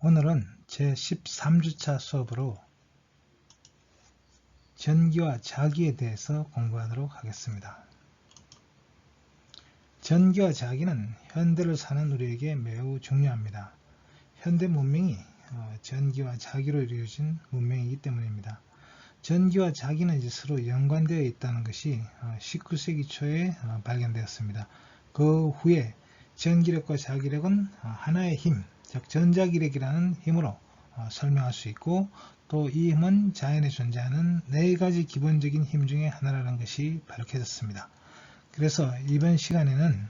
오늘은 제13주차 수업으로 전기와 자기에 대해서 공부하도록 하겠습니다. 전기와 자기는 현대를 사는 우리에게 매우 중요합니다. 현대 문명이 전기와 자기로 이루어진 문명이기 때문입니다. 전기와 자기는 이제 서로 연관되어 있다는 것이 19세기 초에 발견되었습니다. 그 후에 전기력과 자기력은 하나의 힘, 즉 전자기력이라는 힘으로 설명할 수 있고, 또 이 힘은 자연에 존재하는 4가지 기본적인 힘 중에 하나라는 것이 밝혀졌습니다. 그래서 이번 시간에는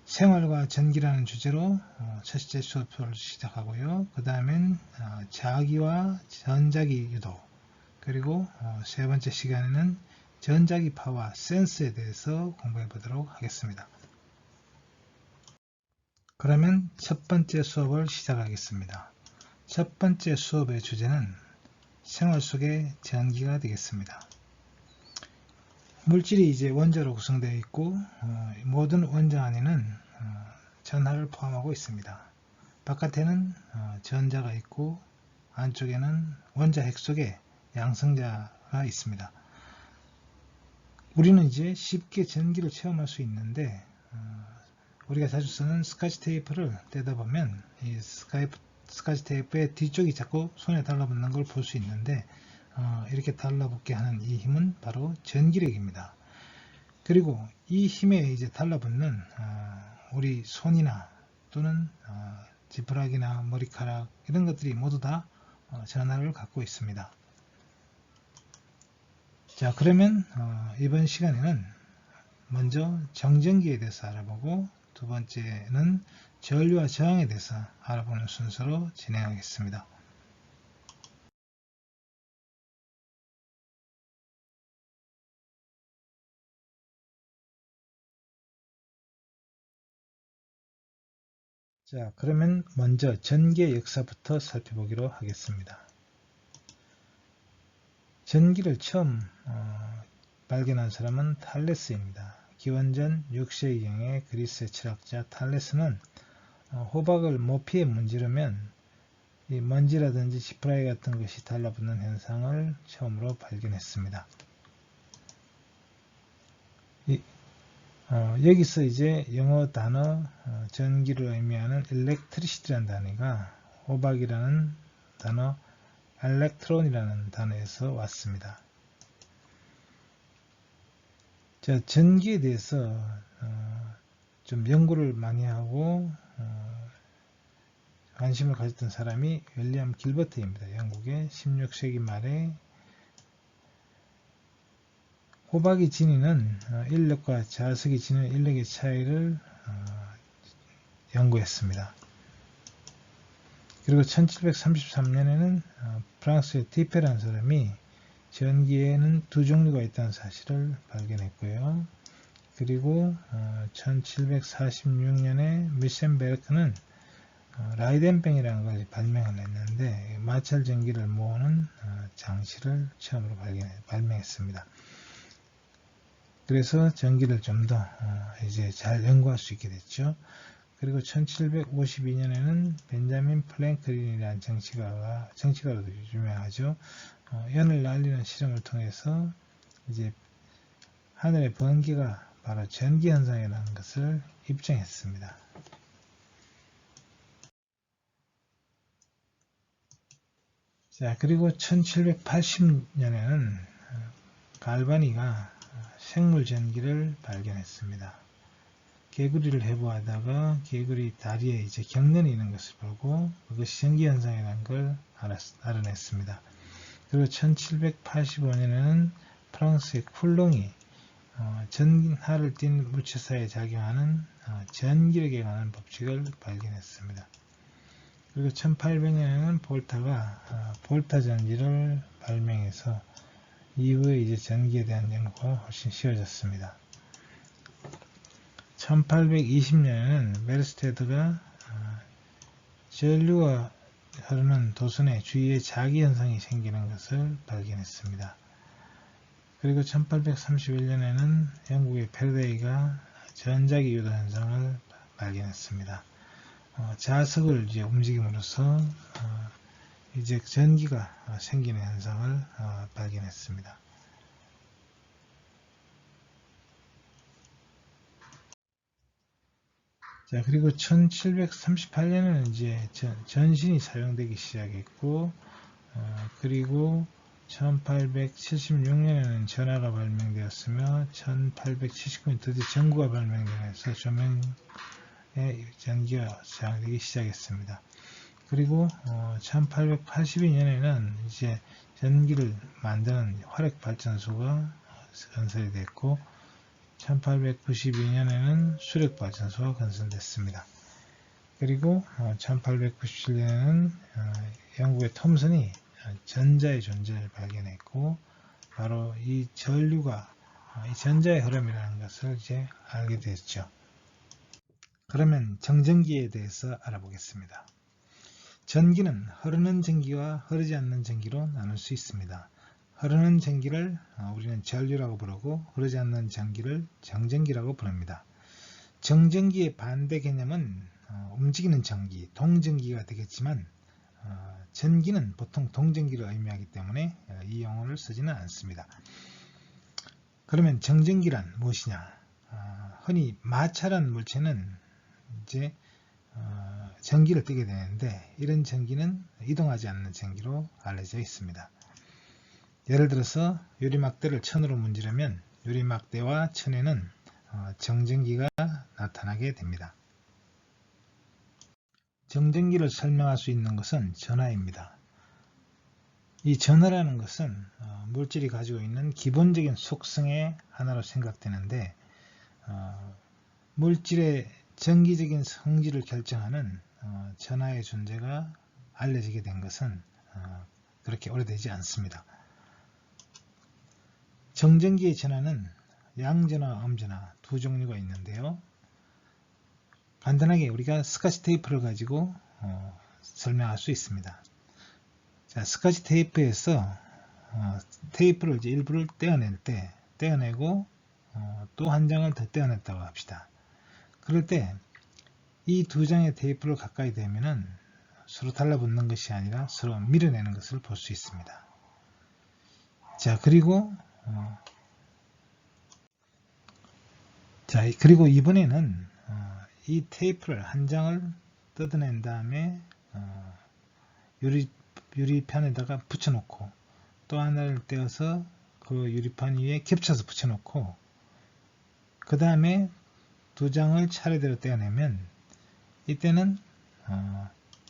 생활과 전기라는 주제로 첫째 수업을 시작하고요. 그 다음엔 자기와 전자기 유도, 그리고 세 번째 시간에는 전자기 파와 센스에 대해서 공부해 보도록 하겠습니다. 그러면 첫 번째 수업을 시작하겠습니다. 첫 번째 수업의 주제는 생활 속의 전기가 되겠습니다. 물질이 이제 원자로 구성되어 있고, 모든 원자 안에는 전하를 포함하고 있습니다. 바깥에는 전자가 있고, 안쪽에는 원자 핵 속에 양성자가 있습니다. 우리는 이제 쉽게 전기를 체험할 수 있는데, 우리가 자주 쓰는 스카치 테이프를 떼다 보면 이 스카치 테이프의 뒤쪽이 자꾸 손에 달라붙는 걸 볼 수 있는데, 이렇게 달라붙게 하는 이 힘은 바로 전기력입니다. 그리고 이 힘에 이제 달라붙는 우리 손이나 또는 지푸라기나 머리카락, 이런 것들이 모두 다 전하를 갖고 있습니다. 자, 그러면 이번 시간에는 먼저 정전기에 대해서 알아보고, 두 번째는 전류와 저항에 대해서 알아보는 순서로 진행하겠습니다. 자, 그러면 먼저 전기의 역사부터 살펴보기로 하겠습니다. 전기를 처음 발견한 사람은 탈레스입니다. 기원전 6세기경의 그리스의 철학자 탈레스는 호박을 모피에 문지르면 이 먼지라든지 지푸라기 같은 것이 달라붙는 현상을 처음으로 발견했습니다. 여기서 이제 영어 단어 전기를 의미하는 electricity라는 단어가 호박이라는 단어 electron이라는 단어에서 왔습니다. 자, 전기에 대해서 좀 연구를 많이 하고 관심을 가졌던 사람이 윌리엄 길버트입니다. 영국의 16세기 말에 호박이 지니는 인력과 자석이 지니는 인력의 차이를 연구했습니다. 그리고 1733년에는 프랑스의 디페라는 사람이 전기에는 두 종류가 있다는 사실을 발견했고요. 그리고 1746년에 미센베르크는 라이덴병이라는 걸 발명을 했는데, 마찰 전기를 모으는 장치를 처음으로 발명했습니다. 그래서 전기를 좀 더 이제 잘 연구할 수 있게 됐죠. 그리고 1752년에는 벤자민 플랭클린이라는 정치가로 유명하죠. 연을 날리는 실험을 통해서 이제 하늘의 번개가 바로 전기 현상이라는 것을 입증했습니다. 자, 그리고 1780년에는 갈바니가 생물 전기를 발견했습니다. 개구리를 해부하다가 개구리 다리에 이제 경련이 있는 것을 보고 그것이 전기 현상이라는 걸 알아냈습니다. 그리고 1785년에는 프랑스의 쿨롱이 전하를 띤 물체 사이에 작용하는 전기력에 관한 법칙을 발견했습니다. 그리고 1800년에는 볼타가 볼타 전지를 발명해서 이후에 이제 전기에 대한 연구가 훨씬 쉬워졌습니다. 1820년에는 메르스테드가 전류가 흐르는 도선의 주위에 자기 현상이 생기는 것을 발견했습니다. 그리고 1831년에는 영국의 패러데이가 전자기 유도 현상을 발견했습니다. 자석을 이제 움직임으로써 이제 전기가 생기는 현상을 발견했습니다. 자, 그리고 1738년에는 이제 전신이 사용되기 시작했고, 그리고 1876년에는 전화가 발명되었으며, 1879년 드디어 전구가 발명되면서 조명에 전기가 사용되기 시작했습니다. 그리고 1882년에는 이제 전기를 만드는 화력 발전소가 건설이 됐고, 1892년에는 수력 발전소가 건설됐습니다. 그리고 1897년에는 영국의 톰슨이 전자의 존재를 발견했고, 바로 이 전류가 이 전자의 흐름이라는 것을 이제 알게 됐죠. 그러면 정전기에 대해서 알아보겠습니다. 전기는 흐르는 전기와 흐르지 않는 전기로 나눌 수 있습니다. 흐르는 전기를 우리는 전류라고 부르고, 흐르지 않는 전기를 정전기라고 부릅니다. 정전기의 반대 개념은 움직이는 전기, 동전기가 되겠지만, 전기는 보통 동전기를 의미하기 때문에 이 용어를 쓰지는 않습니다. 그러면 정전기란 무엇이냐? 흔히 마찰한 물체는 이제 전기를 띠게 되는데, 이런 전기는 이동하지 않는 전기로 알려져 있습니다. 예를 들어서 유리막대를 천으로 문지르면 유리막대와 천에는 정전기가 나타나게 됩니다. 정전기를 설명할 수 있는 것은 전하입니다. 이 전하라는 것은 물질이 가지고 있는 기본적인 속성의 하나로 생각되는데, 물질의 전기적인 성질을 결정하는 전하의 존재가 알려지게 된 것은 그렇게 오래되지 않습니다. 정전기의 전하는 양전하, 음전하 두 종류가 있는데요. 간단하게 우리가 스카치 테이프를 가지고 설명할 수 있습니다. 자, 스카치 테이프에서 테이프를 이제 일부를 떼어내고 또 한 장을 더 떼어냈다고 합시다. 그럴 때 이 두 장의 테이프를 가까이 대면은 서로 달라붙는 것이 아니라 서로 밀어내는 것을 볼 수 있습니다. 자, 그리고 이번에는 이 테이프를 한 장을 뜯어낸 다음에 유리판에다가 붙여놓고, 또 하나를 떼어서 그 유리판 위에 겹쳐서 붙여놓고, 그 다음에 두 장을 차례대로 떼어내면, 이때는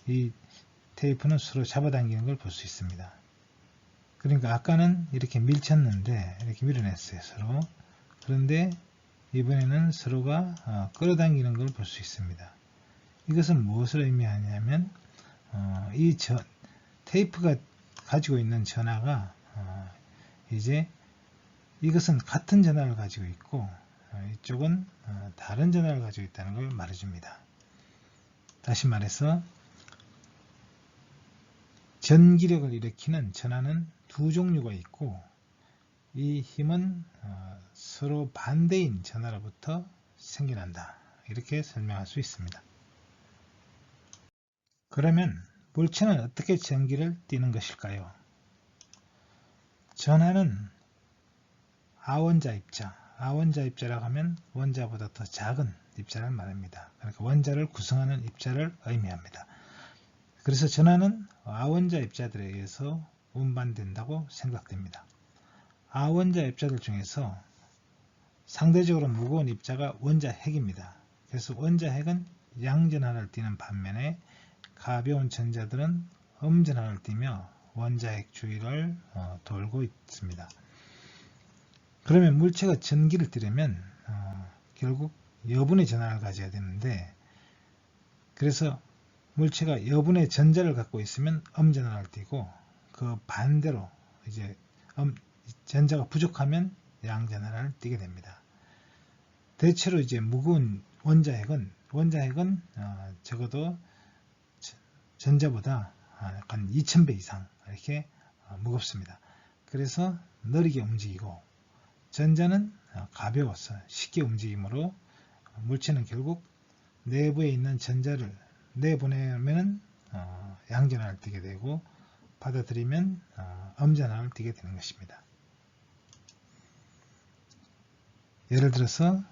이 테이프는 서로 잡아당기는 걸 볼 수 있습니다. 그러니까 아까는 이렇게 밀쳤는데 이렇게 밀어냈어요, 서로. 그런데 이번에는 서로가 끌어당기는 걸 볼 수 있습니다. 이것은 무엇을 의미하냐면, 이 테이프가 가지고 있는 전하가 이제 이것은 같은 전하를 가지고 있고, 이쪽은 다른 전하를 가지고 있다는 걸 말해줍니다. 다시 말해서 전기력을 일으키는 전하는 두 종류가 있고, 이 힘은 서로 반대인 전하로부터 생겨난다, 이렇게 설명할 수 있습니다. 그러면 물체는 어떻게 전기를 띠는 것일까요? 전하는 아원자 입자, 아원자 입자라고 하면 원자보다 더 작은 입자를 말합니다. 그러니까 원자를 구성하는 입자를 의미합니다. 그래서 전하는 아원자 입자들에 의해서 운반된다고 생각됩니다. 아원자 입자들 중에서 상대적으로 무거운 입자가 원자핵입니다. 그래서 원자핵은 양전하를 띠는 반면에 가벼운 전자들은 음전하를 띠며 원자핵 주위를 돌고 있습니다. 그러면 물체가 전기를 띠려면 결국 여분의 전하를 가져야 되는데, 그래서 물체가 여분의 전자를 갖고 있으면 음전하를 띠고, 그 반대로 이제 전자가 부족하면 양전하를 띠게 됩니다. 대체로 이제 무거운 원자핵은 적어도 전자보다 약간 2000배 이상 이렇게 무겁습니다. 그래서 느리게 움직이고, 전자는 가벼워서 쉽게 움직이므로 물체는 결국 내부에 있는 전자를 내보내면 양전환을 띠게 되고 받아들이면 음전환을 띠게 되는 것입니다. 예를 들어서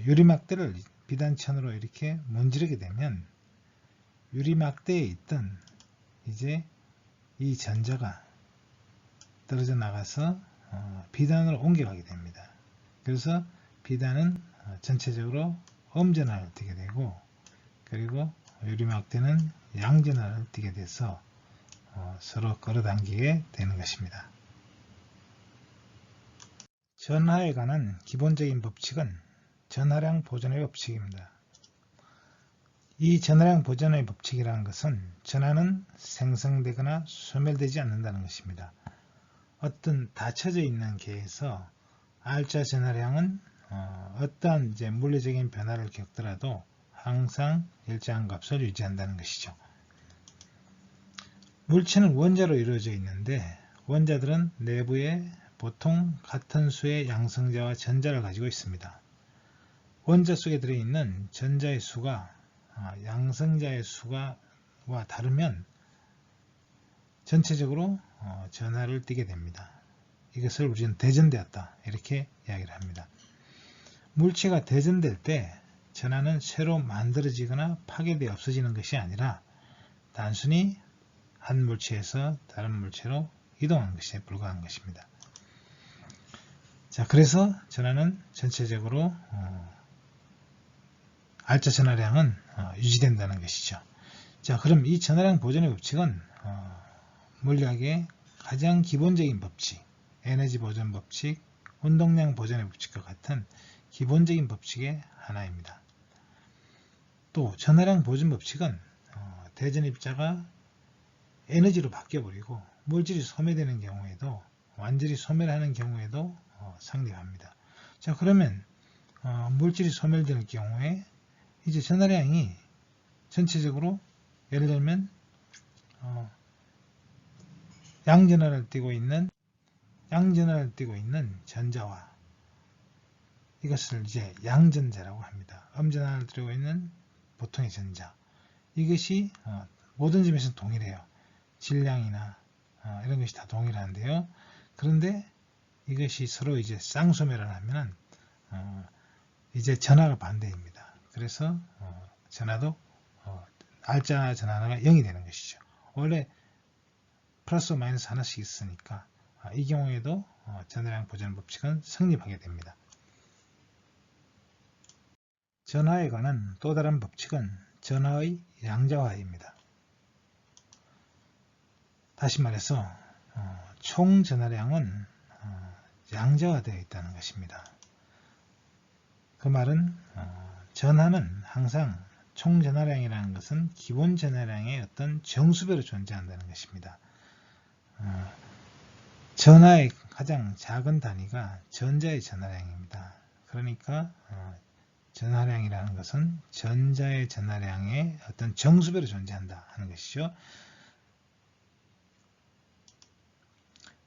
유리막대를 비단천으로 이렇게 문지르게 되면 유리막대에 있던 이제 이 전자가 떨어져 나가서 비단으로 옮겨가게 됩니다. 그래서 비단은 전체적으로 음전환을 띠게 되고, 그리고 유리막대는 양전환을 띠게 돼서 서로 끌어당기게 되는 것입니다. 전하에 관한 기본적인 법칙은 전하량 보존의 법칙입니다. 이 전하량 보존의 법칙이라는 것은 전하는 생성되거나 소멸되지 않는다는 것입니다. 어떤 닫혀져 있는 계에서 R자 전하량은 어떠한 물리적인 변화를 겪더라도 항상 일정한 값을 유지한다는 것이죠. 물체는 원자로 이루어져 있는데 원자들은 내부에 보통 같은 수의 양성자와 전자를 가지고 있습니다. 원자 속에 들어있는 전자의 수가 양성자의 수와 다르면 전체적으로 전하를 띠게 됩니다. 이것을 우리는 대전되었다 이렇게 이야기를 합니다. 물체가 대전될 때 전하는 새로 만들어지거나 파괴되어 없어지는 것이 아니라 단순히 한 물체에서 다른 물체로 이동한 것에 불과한 것입니다. 자, 그래서 전하는 전체적으로 R자 전하량은 유지된다는 것이죠. 자, 그럼 이 전하량 보존의 법칙은 물리학의 가장 기본적인 법칙, 에너지 보존 법칙, 운동량 보존의 법칙과 같은 기본적인 법칙의 하나입니다. 또 전하량 보존 법칙은 대전입자가 에너지로 바뀌어버리고 물질이 소멸되는 경우에도, 완전히 소멸하는 경우에도 성립합니다. 자, 그러면 물질이 소멸될 경우에 이제 전하량이 전체적으로 예를 들면 양전하를 띠고 있는 전자와 이것을 이제 양전자라고 합니다. 음전하를 띠고 있는 보통의 전자, 이것이 모든 점에서 동일해요. 질량이나 이런 것이 다 동일한데요. 그런데 이것이 서로 이제 쌍소멸을 하면 이제 전하가 반대입니다. 그래서 전하도 R자 전하가 0이 되는 것이죠. 원래 플러스 마이너스 하나씩 있으니까 이 경우에도 전하량 보존 법칙은 성립하게 됩니다. 전하에 관한 또 다른 법칙은 전하의 양자화입니다. 다시 말해서 총 전하량은 양자화되어 있다는 것입니다. 그 말은 전하는 항상 총 전하량이라는 것은 기본 전하량의 어떤 정수배로 존재한다는 것입니다. 전하의 가장 작은 단위가 전자의 전하량입니다. 그러니까 전하량이라는 것은 전자의 전하량의 어떤 정수배로 존재한다 하는 것이죠.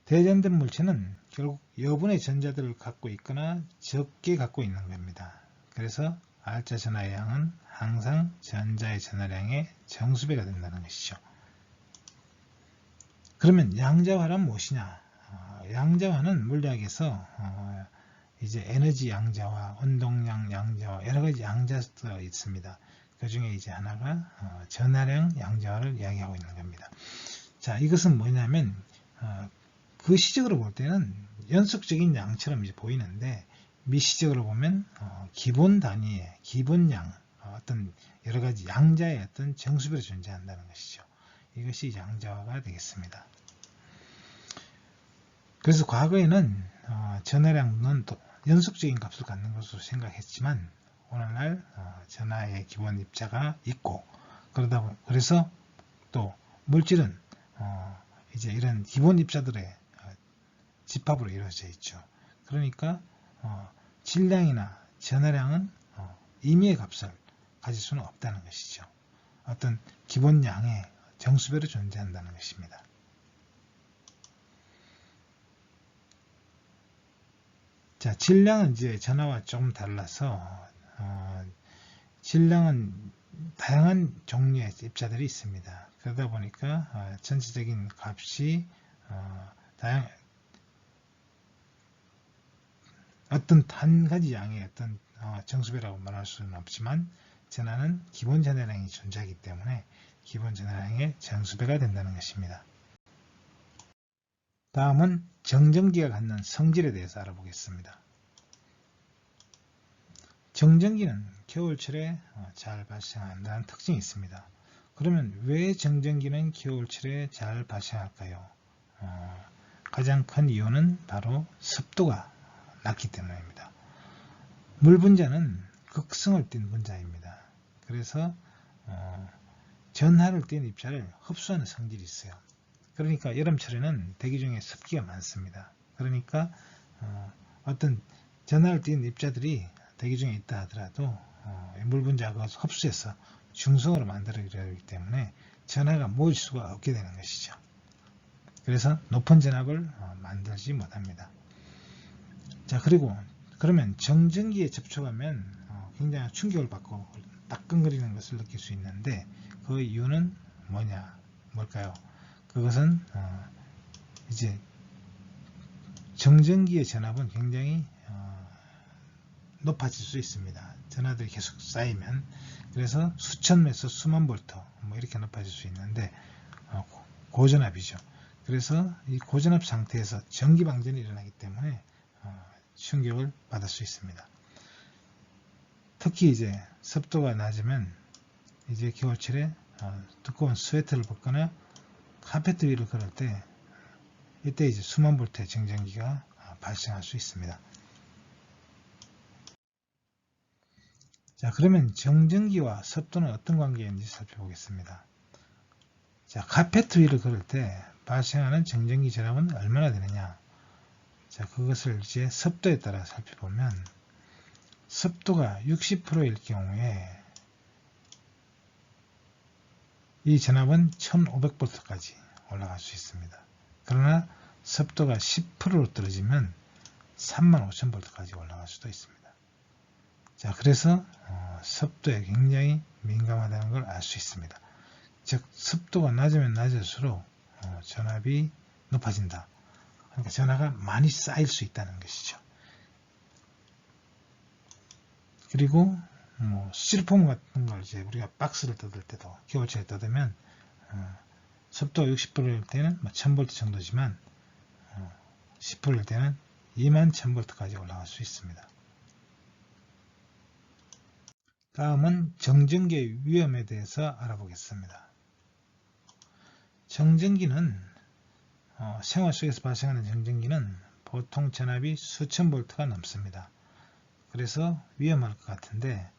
대전된 물체는 결국 여분의 전자들을 갖고 있거나 적게 갖고 있는 겁니다. 그래서 R자 전하의 양은 항상 전자의 전하량의 정수배가 된다는 것이죠. 그러면 양자화란 무엇이냐? 양자화는 물리학에서 이제 에너지 양자화, 운동량 양자화, 여러 가지 양자가 있습니다. 그 중에 이제 하나가 전하량 양자화를 이야기하고 있는 겁니다. 자, 이것은 뭐냐면 그 시적으로 볼 때는 연속적인 양처럼 이제 보이는데 미시적으로 보면 기본 단위의 기본양, 어떤 여러 가지 양자의 어떤 정수배로 존재한다는 것이죠. 이것이 양자화가 되겠습니다. 그래서 과거에는 전하량은 또 연속적인 값을 갖는 것으로 생각했지만 오늘날 전하의 기본 입자가 있고 그래서 또 물질은 이제 이런 기본 입자들의 집합으로 이루어져 있죠. 그러니까 질량이나 전하량은 임의의 값을 가질 수는 없다는 것이죠. 어떤 기본 양의 정수배로 존재한다는 것입니다. 자, 질량은 이제 전하와 조금 달라서 질량은 다양한 종류의 입자들이 있습니다. 그러다 보니까 전체적인 값이 어떤 한 가지 양의 어떤 정수배라고 말할 수는 없지만 전하는 기본 전하량이 존재하기 때문에 기본 전하량의 정수배가 된다는 것입니다. 다음은 정전기가 갖는 성질에 대해서 알아보겠습니다. 정전기는 겨울철에 잘 발생한다는 특징이 있습니다. 그러면 왜 정전기는 겨울철에 잘 발생할까요? 가장 큰 이유는 바로 습도가 낮기 때문입니다. 물 분자는 극성을 띤 분자입니다. 그래서 전하를 띤 입자를 흡수하는 성질이 있어요. 그러니까 여름철에는 대기 중에 습기가 많습니다. 그러니까 어떤 전하를 띤 입자들이 대기 중에 있다 하더라도 물 분자가 흡수해서 중성으로 만들어지기 때문에 전하가 모일 수가 없게 되는 것이죠. 그래서 높은 전압을 만들지 못합니다. 자, 그리고 그러면 정전기에 접촉하면 굉장히 충격을 받고 따끔거리는 것을 느낄 수 있는데 그 이유는 뭘까요? 그것은 이제 정전기의 전압은 굉장히 높아질 수 있습니다. 전하들이 계속 쌓이면 그래서 수천에서 수만 볼트 이렇게 높아질 수 있는데 고전압이죠. 그래서 이 고전압 상태에서 전기 방전이 일어나기 때문에 충격을 받을 수 있습니다. 특히 이제 습도가 낮으면 이제 겨울철에 두꺼운 스웨터를 벗거나 카페트 위를 걸을 때 이때 이제 수만 볼트의 정전기가 발생할 수 있습니다. 자, 그러면 정전기와 습도는 어떤 관계가 있는지 살펴보겠습니다. 자, 카페트 위를 걸을 때 발생하는 정전기 전압은 얼마나 되느냐? 자, 그것을 이제 습도에 따라 살펴보면 습도가 60%일 경우에 이 전압은 1500V까지 올라갈 수 있습니다. 그러나 습도가 10%로 떨어지면 35,000V까지 올라갈 수도 있습니다. 자, 그래서 습도에 굉장히 민감하다는 걸 알 수 있습니다. 즉, 습도가 낮으면 낮을수록 전압이 높아진다. 그러니까 전하가 많이 쌓일 수 있다는 것이죠. 그리고 스티로폼 같은 걸 이제 우리가 박스를 뜯을 때도 겨울철에 뜯으면 습도가 60%일 때는 1000V 정도지만 10%일 때는 21,000V까지 올라갈 수 있습니다. 다음은 정전기의 위험에 대해서 알아보겠습니다. 정전기는 생활 속에서 발생하는 정전기는 보통 전압이 수천 볼트가 넘습니다. 그래서 위험할 것 같은데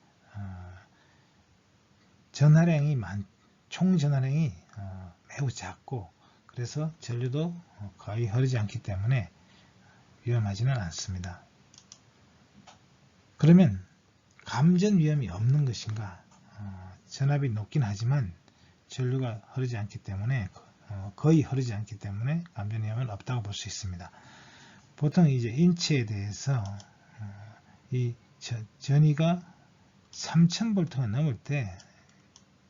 총 전하량이 매우 작고 그래서 전류도 거의 흐르지 않기 때문에 위험하지는 않습니다. 그러면 감전 위험이 없는 것인가? 전압이 높긴 하지만 전류가 흐르지 않기 때문에 거의 흐르지 않기 때문에 감전 위험은 없다고 볼 수 있습니다. 보통 이제 인체에 대해서 이 전이가 3000V가 넘을 때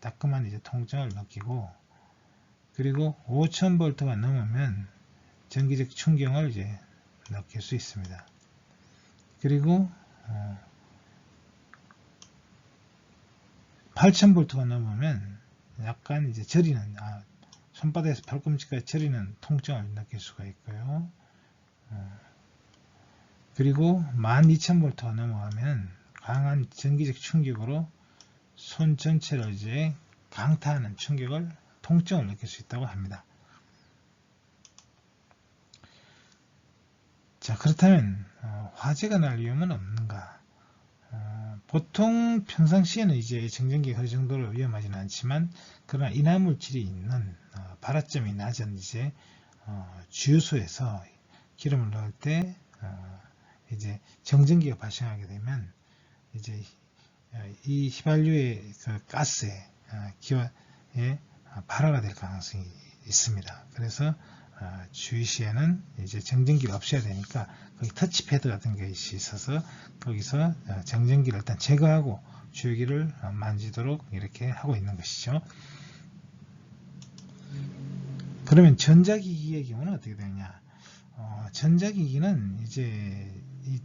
따끔한 이제 통증을 느끼고 그리고 5000V가 넘으면 전기적 충격을 이제 느낄 수 있습니다. 그리고 8000V가 넘으면 약간 이제 저리는 손바닥에서 발꿈치까지 저리는 통증을 느낄 수가 있고요. 그리고 12000V가 넘어가면 강한 전기적 충격으로 손 전체를 이제 강타하는 통증을 느낄 수 있다고 합니다. 자, 그렇다면 화재가 날 위험은 없는가? 보통 평상시에는 이제 정전기가 그 정도로 위험하지는 않지만 그러나 인화물질이 있는 발화점이 낮은 이제 주유소에서 기름을 넣을 때 이제 정전기가 발생하게 되면 이제 이 휘발유의 그 가스에 기화에 발화가 될 가능성이 있습니다. 그래서 주의 시에는 이제 정전기가 없어야 되니까 거기 터치패드 같은 것이 있어서 거기서 정전기를 일단 제거하고 주기를 만지도록 이렇게 하고 있는 것이죠. 그러면 전자기기의 경우는 어떻게 되느냐? 전자기기는 이제 이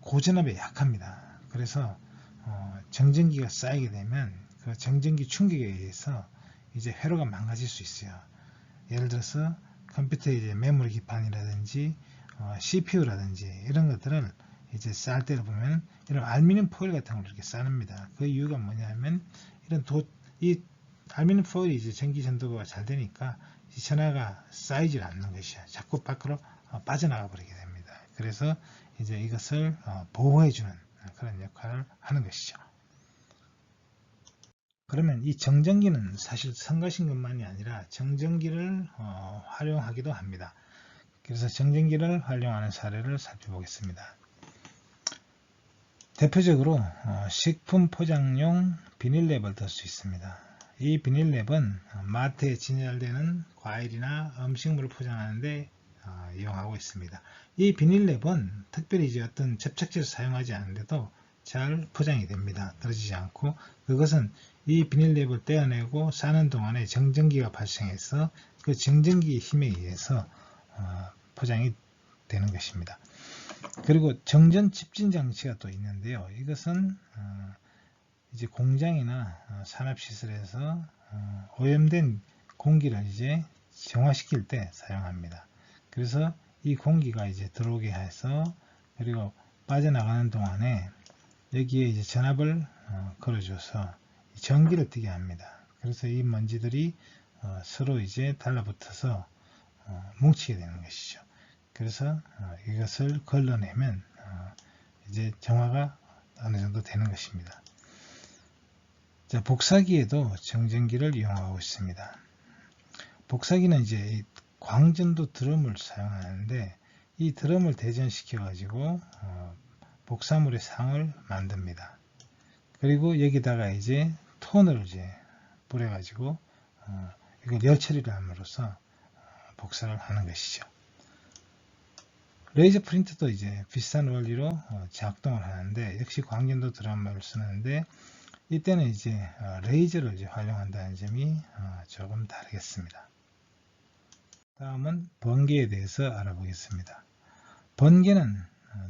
고전압에 약합니다. 그래서 정전기가 쌓이게 되면 그 정전기 충격에 의해서 이제 회로가 망가질 수 있어요. 예를 들어서 컴퓨터의 이제 메모리 기판이라든지 CPU라든지 이런 것들을 이제 쌀 때를 보면 이런 알루미늄 포일 같은 걸 이렇게 싸납니다. 그 이유가 뭐냐면 이 알루미늄 포일이 이제 전기 전도가 잘 되니까 이 전하가 쌓이질 않는 것이야. 자꾸 밖으로 빠져나가 버리게 됩니다. 그래서 이제 이것을 보호해주는 그런 역할을 하는 것이죠. 그러면 이 정전기는 사실 성가신것만이 아니라 정전기를 활용하기도 합니다. 그래서 정전기를 활용하는 사례를 살펴보겠습니다. 대표적으로 식품 포장용 비닐랩을 들 수 있습니다. 이 비닐랩은 마트에 진열되는 과일이나 음식물을 포장하는데 이용하고 있습니다. 이 비닐랩은 특별히 이제 어떤 접착제를 사용하지 않는데도 잘 포장이 됩니다. 떨어지지 않고, 그것은 이 비닐랩을 떼어내고 싸는 동안에 정전기가 발생해서 그 정전기의 힘에 의해서 포장이 되는 것입니다. 그리고 정전 집진 장치가 또 있는데요. 이것은 이제 공장이나 산업시설에서 오염된 공기를 이제 정화시킬 때 사용합니다. 그래서 이 공기가 이제 들어오게 해서, 그리고 빠져나가는 동안에 여기에 이제 전압을 걸어줘서 전기를 띠게 합니다. 그래서 이 먼지들이 서로 이제 달라붙어서 뭉치게 되는 것이죠. 그래서 이것을 걸러내면 이제 정화가 어느 정도 되는 것입니다. 자, 복사기에도 정전기를 이용하고 있습니다. 복사기는 이제 광전도 드럼을 사용하는데, 이 드럼을 대전시켜 가지고 복사물의 상을 만듭니다. 그리고 여기다가 이제 톤을 이제 뿌려 가지고 이걸 열 처리를 함으로써 복사를 하는 것이죠. 레이저 프린터도 이제 비슷한 원리로 작동을 하는데, 역시 광전도 드럼을 쓰는데, 이때는 이제 레이저를 이제 활용한다는 점이 조금 다르겠습니다. 다음은 번개에 대해서 알아보겠습니다. 번개는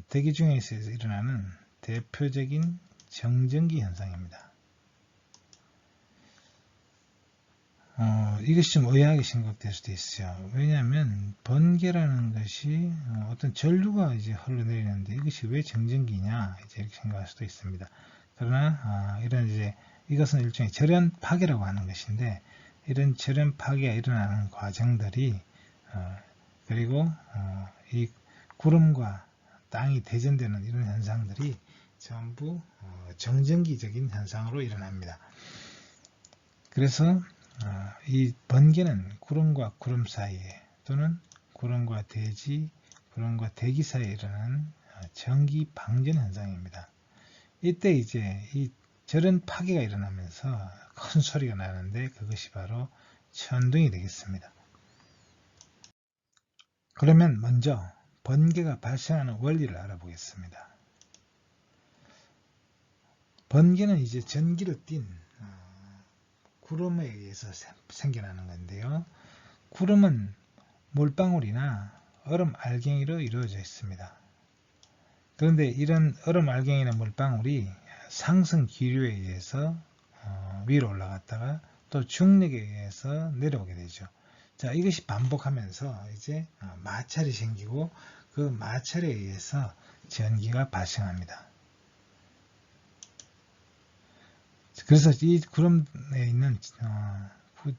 대기 중에서 일어나는 대표적인 정전기 현상입니다. 이것이 좀 의아하게 생각될 수도 있어요. 왜냐하면 번개라는 것이 어떤 전류가 이제 흘러내리는데 이것이 왜 정전기냐 이제 이렇게 생각할 수도 있습니다. 그러나 이런 이제 이것은 일종의 절연 파괴라고 하는 것인데, 이런 절연 파괴가 일어나는 과정들이 그리고 이 구름과 땅이 대전되는 이런 현상들이 전부 정전기적인 현상으로 일어납니다. 그래서 이 번개는 구름과 구름 사이에, 또는 구름과 대지, 구름과 대기 사이에 일어나는 전기 방전 현상입니다. 이때 이제 이 절연 파괴가 일어나면서 큰 소리가 나는데, 그것이 바로 천둥이 되겠습니다. 그러면 먼저 번개가 발생하는 원리를 알아보겠습니다. 번개는 이제 전기를 띤 구름에 의해서 생겨나는 건데요. 구름은 물방울이나 얼음 알갱이로 이루어져 있습니다. 그런데 이런 얼음 알갱이나 물방울이 상승 기류에 의해서 위로 올라갔다가 또 중력에 의해서 내려오게 되죠. 자, 이것이 반복하면서 이제 마찰이 생기고, 그 마찰에 의해서 전기가 발생합니다. 그래서 이 구름에 있는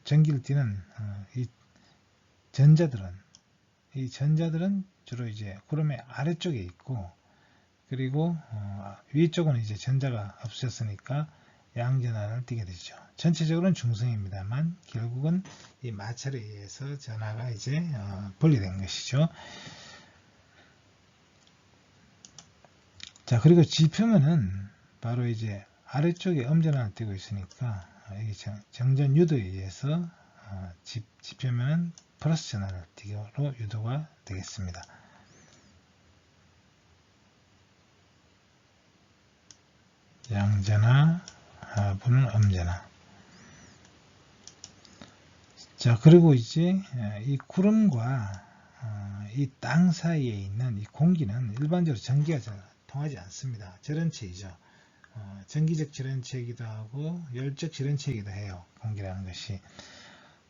전기를 띠는 이 전자들은 주로 이제 구름의 아래쪽에 있고, 그리고 위쪽은 이제 전자가 없었으니까 양전하를 띠게 되죠. 전체적으로는 중성입니다만 결국은 이 마찰에 의해서 전하가 이제 분리된 것이죠. 자, 그리고 지표면은 바로 이제 아래쪽에 음전하를 띠고 있으니까 이 정전 유도에 의해서 지표면은 플러스 전하를 띠기로 유도가 되겠습니다. 양전하, 하부는 음전하. 자, 그리고 이제 이 구름과 이 땅 사이에 있는 이 공기는 일반적으로 전기가 잘 통하지 않습니다. 절연체이죠. 전기적 절연체이기도 하고 열적 절연체이기도 해요. 공기라는 것이.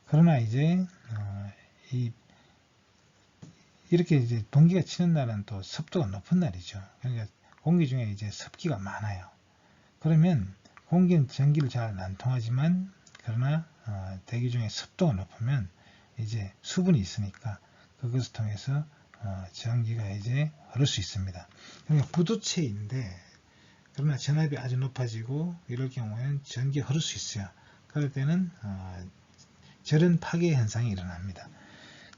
그러나 이제 이렇게 이제 번개가 치는 날은 또 습도가 높은 날이죠. 그러니까 공기 중에 이제 습기가 많아요. 그러면 공기는 전기를 잘 안 통하지만 그러나 대기 중에 습도가 높으면 이제 수분이 있으니까 그것을 통해서 전기가 이제 흐를 수 있습니다. 그러니까 부도체인데 그러나 전압이 아주 높아지고 이럴 경우에는 전기가 흐를 수 있어요. 그럴 때는 절연 파괴 현상이 일어납니다.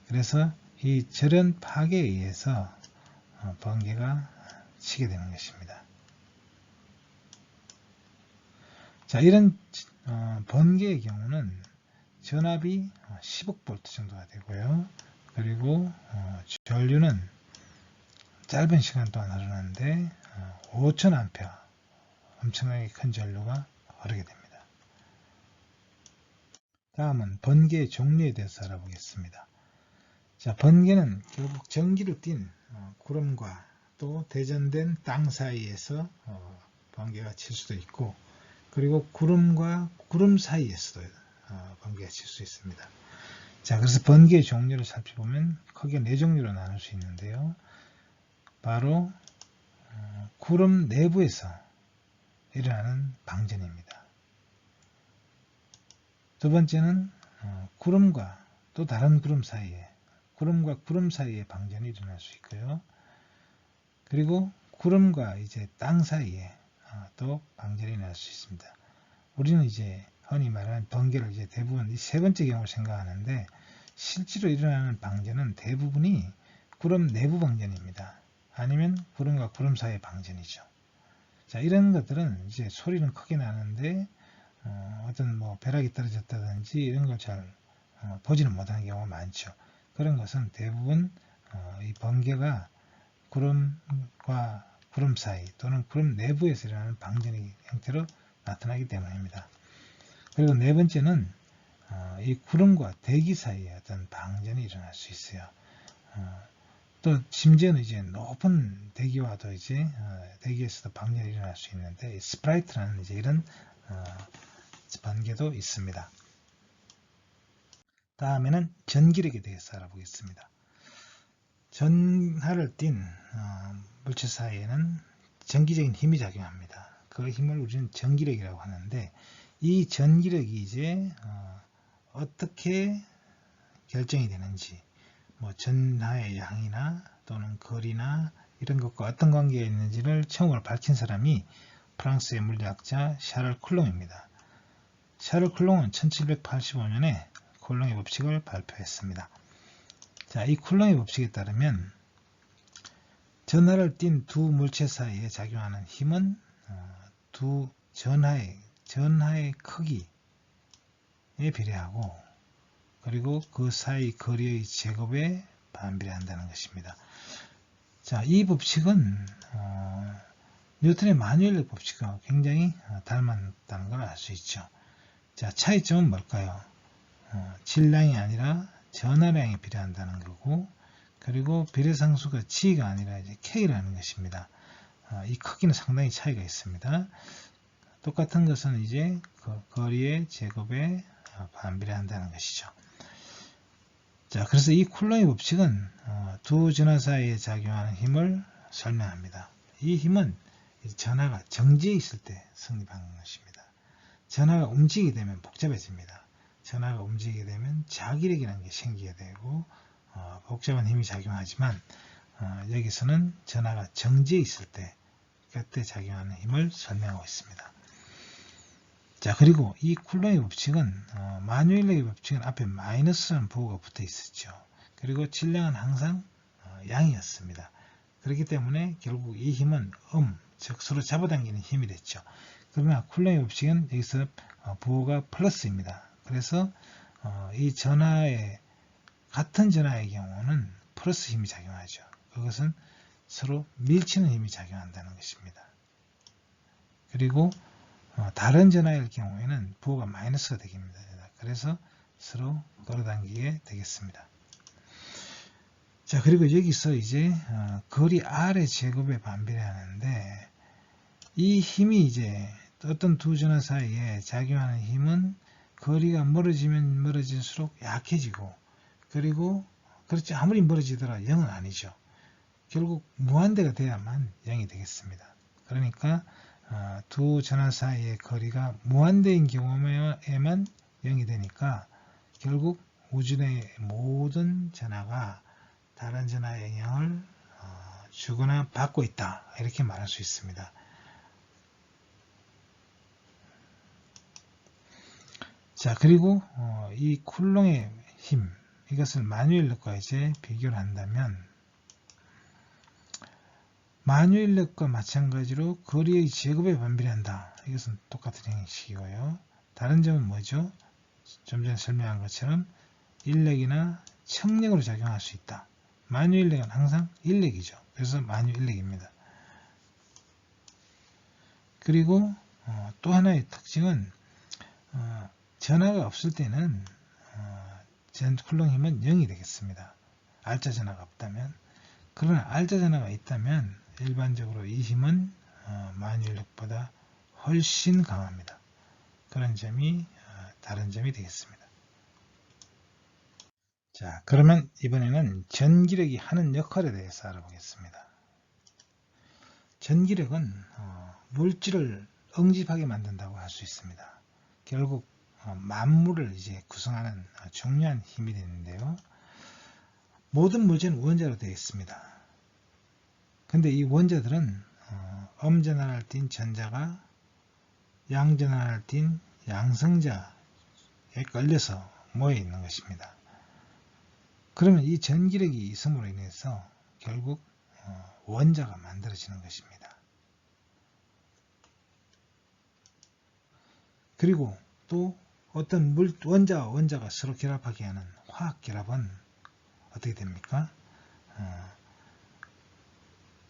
그래서 이 절연 파괴에 의해서 번개가 치게 되는 것입니다. 자, 이런 번개의 경우는 전압이 10억 볼트 정도가 되고요. 그리고 전류는 짧은 시간 동안 흐르는데 5,000 암페어 엄청나게 큰 전류가 흐르게 됩니다. 다음은 번개의 종류에 대해서 알아보겠습니다. 자, 번개는 결국 전기로 띈 구름과 또 대전된 땅 사이에서 번개가 칠 수도 있고, 그리고 구름과 구름 사이에서도 번개가 칠 수 있습니다. 자, 그래서 번개의 종류를 살펴보면 크게 4종류로 나눌 수 있는데요. 바로 구름 내부에서 일어나는 방전입니다. 두 번째는 구름과 또 다른 구름 사이에, 구름과 구름 사이에 방전이 일어날 수 있고요. 그리고 구름과 이제 땅 사이에 또 방전이 일어날 수 있습니다. 우리는 이제 흔히 말하는 번개를 이제 대부분 이 세 번째 경우를 생각하는데, 실제로 일어나는 방전은 대부분이 구름 내부 방전입니다. 아니면 구름과 구름 사이의 방전이죠. 자, 이런 것들은 이제 소리는 크게 나는데 어떤 뭐 벼락이 떨어졌다든지 이런 걸 잘 보지는 못하는 경우가 많죠. 그런 것은 대부분 이 번개가 구름과 구름 사이 또는 구름 내부에서 일어나는 방전의 형태로 나타나기 때문입니다. 그리고 네 번째는 이 구름과 대기 사이에 어떤 방전이 일어날 수 있어요. 또 심지어는 이제 높은 대기와도 이제 대기에서도 방전이 일어날 수 있는데, 스프라이트라는 이제 이런 번개도 있습니다. 다음에는 전기력에 대해서 알아보겠습니다. 전하를 띤 물체 사이에는 전기적인 힘이 작용합니다. 그 힘을 우리는 전기력이라고 하는데, 이 전기력이 이제 어떻게 결정이 되는지, 뭐 전하의 양이나 또는 거리나 이런 것과 어떤 관계가 있는지를 처음으로 밝힌 사람이 프랑스의 물리학자 샤를 쿨롱입니다. 샤를 쿨롱은 1785년에 쿨롱의 법칙을 발표했습니다. 자, 이 쿨롱의 법칙에 따르면 전하를 띤 두 물체 사이에 작용하는 힘은 두 전하의 크기에 비례하고, 그리고 그 사이 거리의 제곱에 반비례한다는 것입니다. 자, 이 법칙은 뉴턴의 마뉴엘의 법칙과 굉장히 닮았다는 걸 알 수 있죠. 자, 차이점은 뭘까요? 질량이 아니라 전하량에 비례한다는 거고, 그리고 비례상수가 G가 아니라 이제 K라는 것입니다. 이 크기는 상당히 차이가 있습니다. 똑같은 것은 이제 그 거리의 제곱에 반비례한다는 것이죠. 자, 그래서 이 쿨롱의 법칙은 두 전하 사이에 작용하는 힘을 설명합니다. 이 힘은 전하가 정지해 있을 때 성립하는 것입니다. 전하가 움직이게 되면 복잡해집니다. 전하가 움직이게 되면 자기력이라는 게 생기게 되고 복잡한 힘이 작용하지만, 여기서는 전하가 정지해 있을 때 그때 작용하는 힘을 설명하고 있습니다. 자, 그리고 이 쿨롱의 법칙은 마뉴엘의 법칙은 앞에 마이너스라는 부호가 붙어 있었죠. 그리고 질량은 항상 양이었습니다. 그렇기 때문에 결국 이 힘은 즉 서로 잡아당기는 힘이 됐죠. 그러나 쿨롱의 법칙은 여기서 부호가 플러스입니다. 그래서 이 전하의 같은 전하의 경우는 플러스 힘이 작용하죠. 그것은 서로 밀치는 힘이 작용한다는 것입니다. 그리고 다른 전하일 경우에는 부호가 마이너스가 되겠습니다. 그래서 서로 끌어당기게 되겠습니다. 자, 그리고 여기서 이제 거리 R의 제곱에 반비례하는데, 이 힘이 이제 어떤 두 전하 사이에 작용하는 힘은 거리가 멀어지면 멀어질수록 약해지고, 그리고 그렇지 아무리 멀어지더라도 0은 아니죠. 결국 무한대가 돼야만 0이 되겠습니다. 그러니까 두 전하 사이의 거리가 무한대인 경우에만 0이 되니까 결국 우주 내 모든 전하가 다른 전하의 영향을 주거나 받고 있다, 이렇게 말할 수 있습니다. 자, 그리고 이 쿨롱의 힘, 이것을 마뉴엘력과 이제 비교를 한다면, 마뉴엘력과 마찬가지로 거리의 제곱에 반비례한다. 이것은 똑같은 형식이고요. 다른 점은 뭐죠? 좀 전에 설명한 것처럼 인력이나 청력으로 작용할 수 있다. 마뉴일력은 항상 인력이죠. 그래서 마뉴일력입니다. 그리고 또 하나의 특징은 전하가 없을 때는 쿨롱 힘은 0이 되겠습니다. 알짜 전하가 없다면. 그러나 알짜 전하가 있다면 일반적으로 이 힘은 마뉴일력보다 훨씬 강합니다. 그런 점이 다른 점이 되겠습니다. 자, 그러면 이번에는 전기력이 하는 역할에 대해서 알아보겠습니다. 전기력은 물질을 응집하게 만든다고 할 수 있습니다. 결국 만물을 이제 구성하는 중요한 힘이 되는데요. 모든 물질은 원자로 되어 있습니다. 근데 이 원자들은 음전하를 띤 전자가 양전하를 띤 양성자에 걸려서 모여 있는 것입니다. 그러면 이 전기력이 있음으로 인해서 결국 원자가 만들어지는 것입니다. 그리고 또 어떤 원자와 원자가 서로 결합하게 하는 화학 결합은 어떻게 됩니까?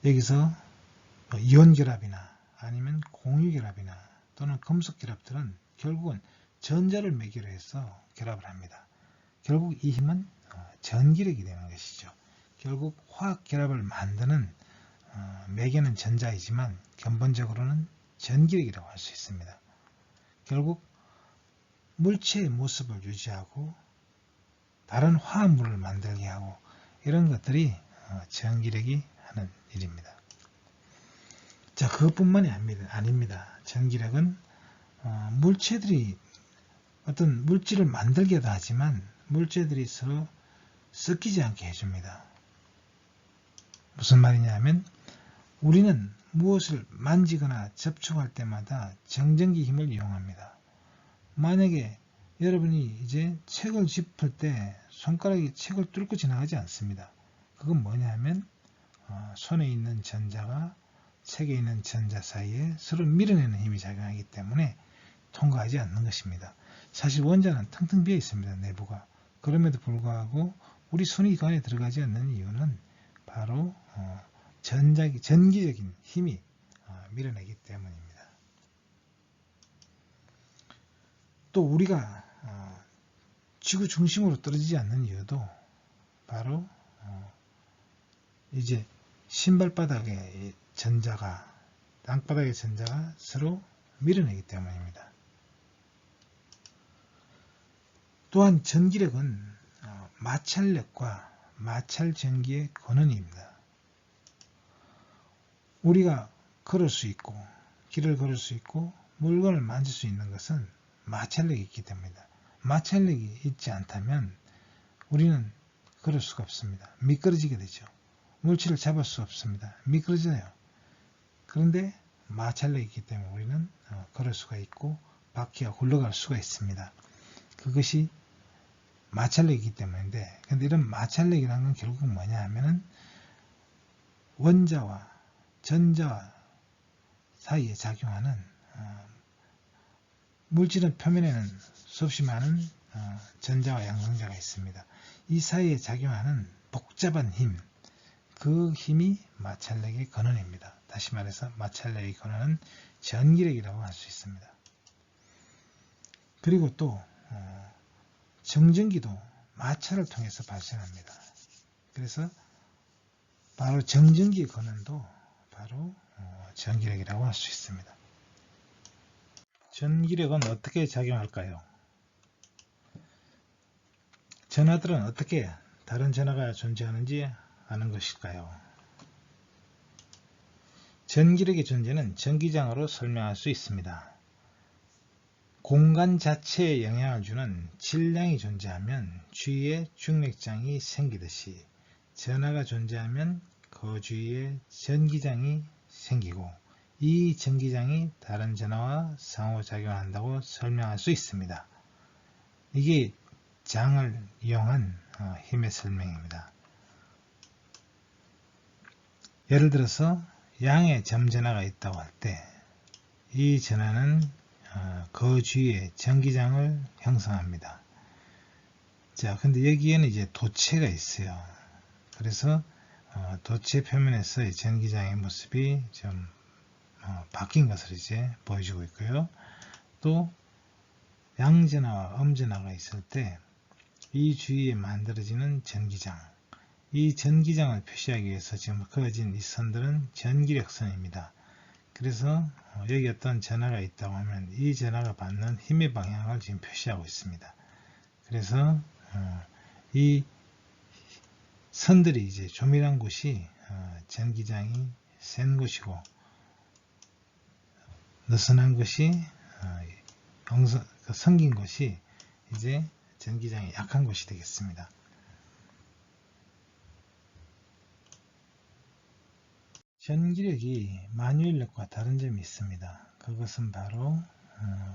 여기서 이온 결합이나 아니면 공유 결합이나 또는 금속 결합들은 결국은 전자를 매개로 해서 결합을 합니다. 결국 이 힘은 전기력이 되는 것이죠. 결국 화학 결합을 만드는 매개는 전자이지만 근본적으로는 전기력이라고 할 수 있습니다. 결국 물체의 모습을 유지하고 다른 화합물을 만들게 하고 이런 것들이 전기력이 하는 일입니다. 자, 그것뿐만이 아닙니다. 전기력은 물체들이 어떤 물질을 만들게도 하지만 물체들이 서로 섞이지 않게 해줍니다. 무슨 말이냐면 우리는 무엇을 만지거나 접촉할 때마다 정전기 힘을 이용합니다. 만약에 여러분이 이제 책을 짚을 때 손가락이 책을 뚫고 지나가지 않습니다. 그건 뭐냐면 손에 있는 전자가 책에 있는 전자 사이에 서로 밀어내는 힘이 작용하기 때문에 통과하지 않는 것입니다. 사실 원자는 텅텅 비어 있습니다. 내부가. 그럼에도 불구하고 우리 손이 그 안에 들어가지 않는 이유는 바로 전기적인 힘이 밀어내기 때문입니다. 또 우리가 지구 중심으로 떨어지지 않는 이유도 바로 이제 신발바닥의 전자가 땅바닥의 전자가 서로 밀어내기 때문입니다. 또한 전기력은 마찰력과 마찰전기의 근원입니다. 우리가 걸을 수 있고 길을 걸을 수 있고 물건을 만질 수 있는 것은 마찰력이 있기 때문입니다. 마찰력이 있지 않다면 우리는 걸을 수가 없습니다. 미끄러지게 되죠. 물질을 잡을 수 없습니다. 미끄러져요. 그런데 마찰력이 있기 때문에 우리는 걸을 수가 있고 바퀴가 굴러갈 수가 있습니다. 그것이 마찰력이기 때문인데, 근데 이런 마찰력이라는 건 결국 뭐냐 하면은 원자와 전자 사이에 작용하는 물질의 표면에는 수없이 많은 전자와 양성자가 있습니다. 이 사이에 작용하는 복잡한 힘, 그 힘이 마찰력의 근원입니다. 다시 말해서 마찰력이 권하는 전기력이라고 할 수 있습니다. 그리고 또 정전기도 마찰을 통해서 발생합니다. 그래서 바로 정전기 권한도 바로 전기력이라고 할 수 있습니다. 전기력은 어떻게 작용할까요? 전하들은 어떻게 다른 전하가 존재하는지 아는 것일까요? 전기력의 존재는 전기장으로 설명할 수 있습니다. 공간 자체에 영향을 주는 질량이 존재하면 주위에 중력장이 생기듯이 전하가 존재하면 그 주위에 전기장이 생기고 이 전기장이 다른 전하와 상호작용한다고 설명할 수 있습니다. 이게 장을 이용한 힘의 설명입니다. 예를 들어서 양의 점전하가 있다고 할 때 이 전하는 그 주위에 전기장을 형성합니다. 자, 근데 여기에는 이제 도체가 있어요. 그래서 도체 표면에서의 전기장의 모습이 좀 바뀐 것을 이제 보여주고 있고요. 또 양전하와 음전하가 있을 때 이 주위에 만들어지는 전기장, 이 전기장을 표시하기 위해서 지금 그어진 이 선들은 전기력선입니다. 그래서 여기 어떤 전하가 있다고 하면 이 전하가 받는 힘의 방향을 지금 표시하고 있습니다. 그래서 이 선들이 이제 조밀한 곳이 전기장이 센 곳이고 느슨한 것이 성긴 것이 이제 전기장이 약한 곳이 되겠습니다. 전기력이 만유인력과 다른 점이 있습니다. 그것은 바로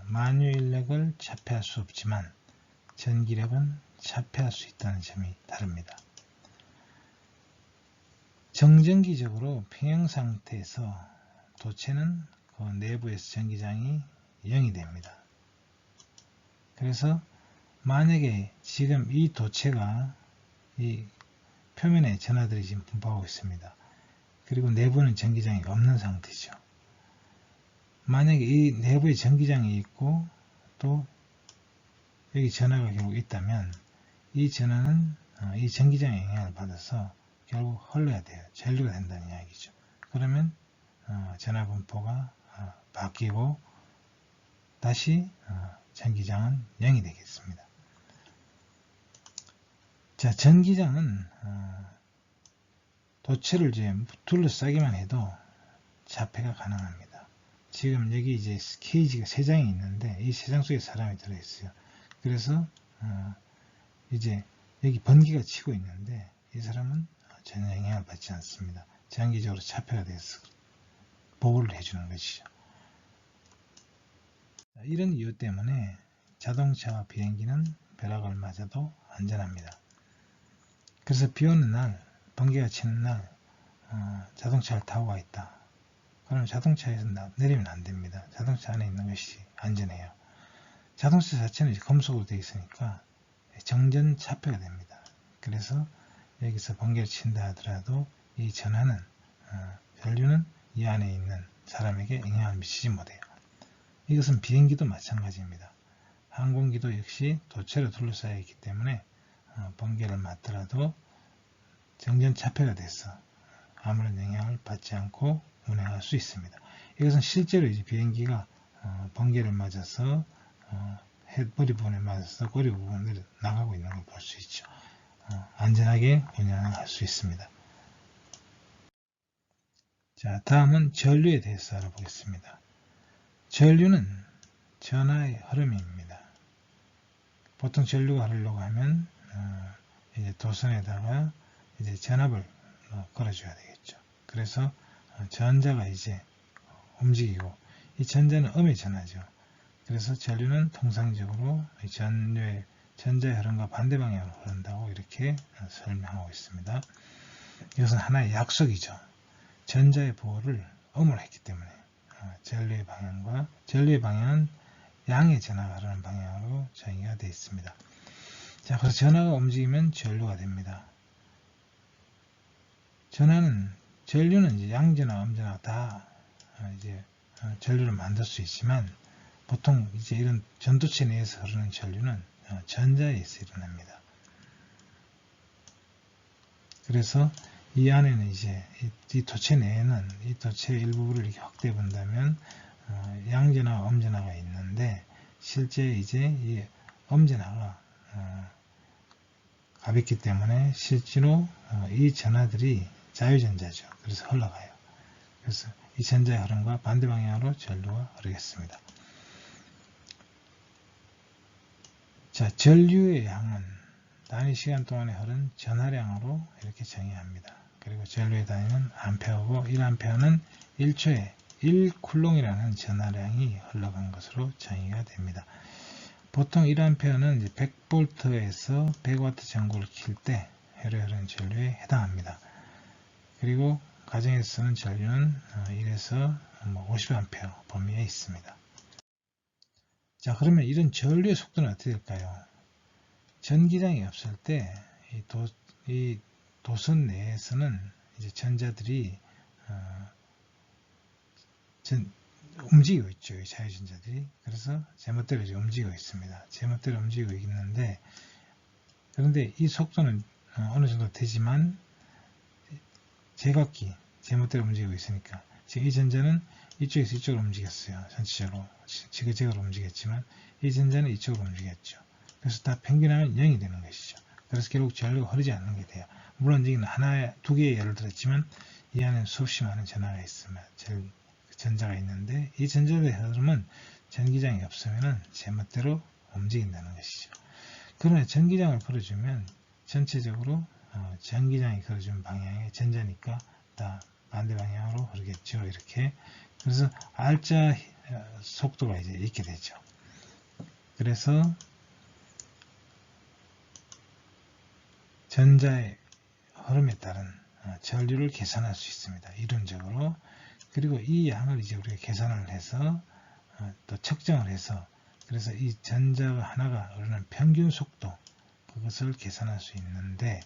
만유인력을 차폐할 수 없지만 전기력은 차폐할 수 있다는 점이 다릅니다. 정전기적으로 평형 상태에서 도체는 그 내부에서 전기장이 0이 됩니다. 그래서 만약에 지금 이 도체가 이 표면에 전하들이 지금 분포하고 있습니다. 그리고 내부는 전기장이 없는 상태죠. 만약에 이 내부에 전기장이 있고 또 여기 전하가 결국 있다면 이 전하는 이 전기장의 영향을 받아서 결국 흘러야 돼요. 전류가 된다는 이야기죠. 그러면 전하 분포가 바뀌고 다시 전기장은 0이 되겠습니다. 자, 전기장은 도체를 이제 둘러싸기만 해도 자폐가 가능합니다. 지금 여기 이제 케이지가 3장이 있는데 이 3장 속에 사람이 들어있어요. 그래서 이제 여기 번개가 치고 있는데 이 사람은 전혀 영향을 받지 않습니다. 장기적으로 자폐가 돼서 보호를 해주는 것이죠. 이런 이유 때문에 자동차와 비행기는 벼락을 맞아도 안전합니다. 그래서 비 오는 날, 번개가 치는 날 자동차를 타고 가 있다. 그럼 자동차에서 내리면 안 됩니다. 자동차 안에 있는 것이 안전해요. 자동차 자체는 금속으로 되어 있으니까 정전 자폐가 됩니다. 그래서 여기서 번개를 친다 하더라도 이 전하는 전류는 이 안에 있는 사람에게 영향을 미치지 못해요. 이것은 비행기도 마찬가지입니다. 항공기도 역시 도체로 둘러싸여 있기 때문에 번개를 맞더라도 정전 자폐가 돼서 아무런 영향을 받지 않고 운행할 수 있습니다. 이것은 실제로 이제 비행기가 번개를 맞아서 머리 부분에 맞아서 꼬리 부분을 나가고 있는 걸 볼 수 있죠. 안전하게 운행할 수 있습니다. 자, 다음은 전류에 대해서 알아보겠습니다. 전류는 전하의 흐름입니다. 보통 전류가 흐르려고 하면 이제 도선에다가 이제 전압을 걸어줘야 되겠죠. 그래서 전자가 이제 움직이고 이 전자는 음의 전하죠. 그래서 전류는 통상적으로 전자의 흐름과 반대 방향으로 흐른다고 이렇게 설명하고 있습니다. 이것은 하나의 약속이죠. 전자의 보호를 음으로 했기 때문에 전류의 방향은 양의 전하가 흐르는 방향으로 정의가 되어 있습니다. 자, 그래서 전하가 움직이면 전류가 됩니다. 전하는 전류는 이제 양전화, 음전화 다 이제 전류를 만들 수 있지만 보통 이제 이런 전도체 내에서 흐르는 전류는 전자에서 일어납니다. 그래서 이 안에는 이제 이 도체 내에는 이 도체 일부를 이렇게 확대해 본다면 양전화와 음전화가 있는데 실제 이제 이 음전화가 가볍기 때문에 실제로 이 전하들이 자유전자죠. 그래서 흘러가요. 그래서 이 전자의 흐름과 반대 방향으로 전류가 흐르겠습니다. 자, 전류의 양은 단위 시간 동안에 흐른 전하량으로 이렇게 정의합니다. 그리고 전류의 단위는 암페어고 1암페어는 1초에 1쿨롱이라는 전하량이 흘러간 것으로 정의가 됩니다. 보통 1암페어는 이제 100V에서 100W 전구를 킬 때 흐르는 전류에 해당합니다. 그리고 가정에서 쓰는 전류는 1에서 50A 범위에 있습니다. 자, 그러면 이런 전류의 속도는 어떻게 될까요? 전기장이 없을 때 이 도선 내에서는 이제 전자들이 움직이고 있죠. 자유전자들이. 그래서 제멋대로 이제 움직이고 있습니다. 제멋대로 움직이고 있는데 그런데 이 속도는 어느 정도 되지만 제각기 제멋대로 움직이고 있으니까 지금 이 전자는 이쪽에서 이쪽으로 움직였어요. 전체적으로 지그재그로 움직였지만 이 전자는 이쪽으로 움직였죠. 그래서 다 평균하면 0이 되는 것이죠. 그래서 결국 전류가 흐르지 않는 게 돼요. 물론 지금 두 개의 예를 들었지만 이 안에 수없이 많은 전하가 있으면 전자가 있는데 이 전자의 흐름은 전기장이 없으면 제멋대로 움직인다는 것이죠. 그러나 전기장을 걸어주면 전체적으로 전기장이 걸어주는 방향의 전자니까 다 반대 방향으로 흐르겠죠. 이렇게. 그래서 R자 속도가 이제 있게 되죠. 그래서 전자의 흐름에 따른 전류를 계산할 수 있습니다. 이론적으로. 그리고 이 양을 이제 우리가 계산을 해서 또 측정을 해서 그래서 이 전자가 하나가 흐르는 평균 속도 그것을 계산할 수 있는데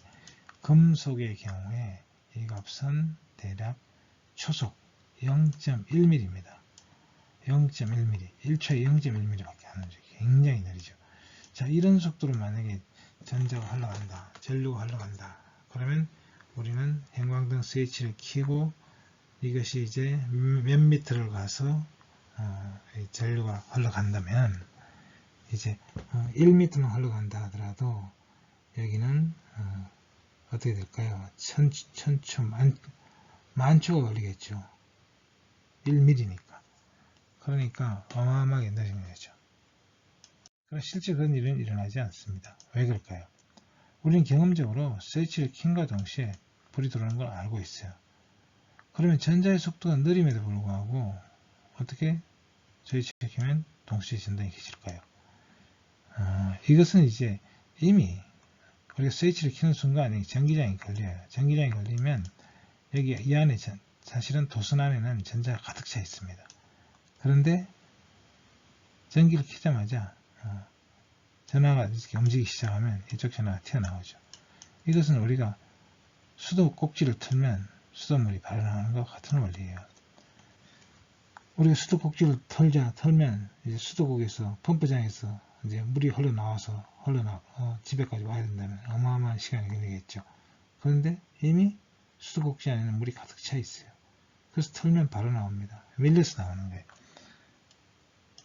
금속의 경우에 이 값은 대략 초속 0.1mm입니다. 0.1mm, 1초에 0.1mm 밖에 안 나죠. 굉장히 느리죠. 자, 이런 속도로 만약에 전자가 흘러간다, 전류가 흘러간다. 그러면 우리는 형광등 스위치를 켜고 이것이 이제 몇 미터를 가서 전류가 흘러간다면 이제 1m만 흘러간다 하더라도 여기는 어떻게 될까요? 천초, 만초가 걸리겠죠. 1mm니까. 그러니까 어마어마하게 느린 거죠. 그러나 실제 그런 일은 일어나지 않습니다. 왜 그럴까요? 우리는 경험적으로 스위치를 킨과 동시에 불이 들어오는 걸 알고 있어요. 그러면 전자의 속도가 느림에도 불구하고 어떻게 스위치를 켜면 동시에 전등이 켜질까요? 이것은 이제 이미 우리가 스위치를 켜는 순간 전기장이 걸려요. 전기장이 걸리면 여기 이 안에 사실은 도선 안에는 전자가 가득 차 있습니다. 그런데 전기를 켜자마자 전화가 이렇게 움직이기 시작하면 이쪽 전화가 튀어나오죠. 이것은 우리가 수도 꼭지를 틀면 수돗물이 발현하는 것 같은 원리예요. 우리가 수도 꼭지를 털면 이제 수도국에서 펌프장에서 이제 물이 흘러나와서 집에까지 와야 된다면 어마어마한 시간이 걸리겠죠. 그런데 이미 수도 꼭지 안에는 물이 가득 차 있어요. 그래서 털면 바로 나옵니다. 밀려서 나오는 거예요.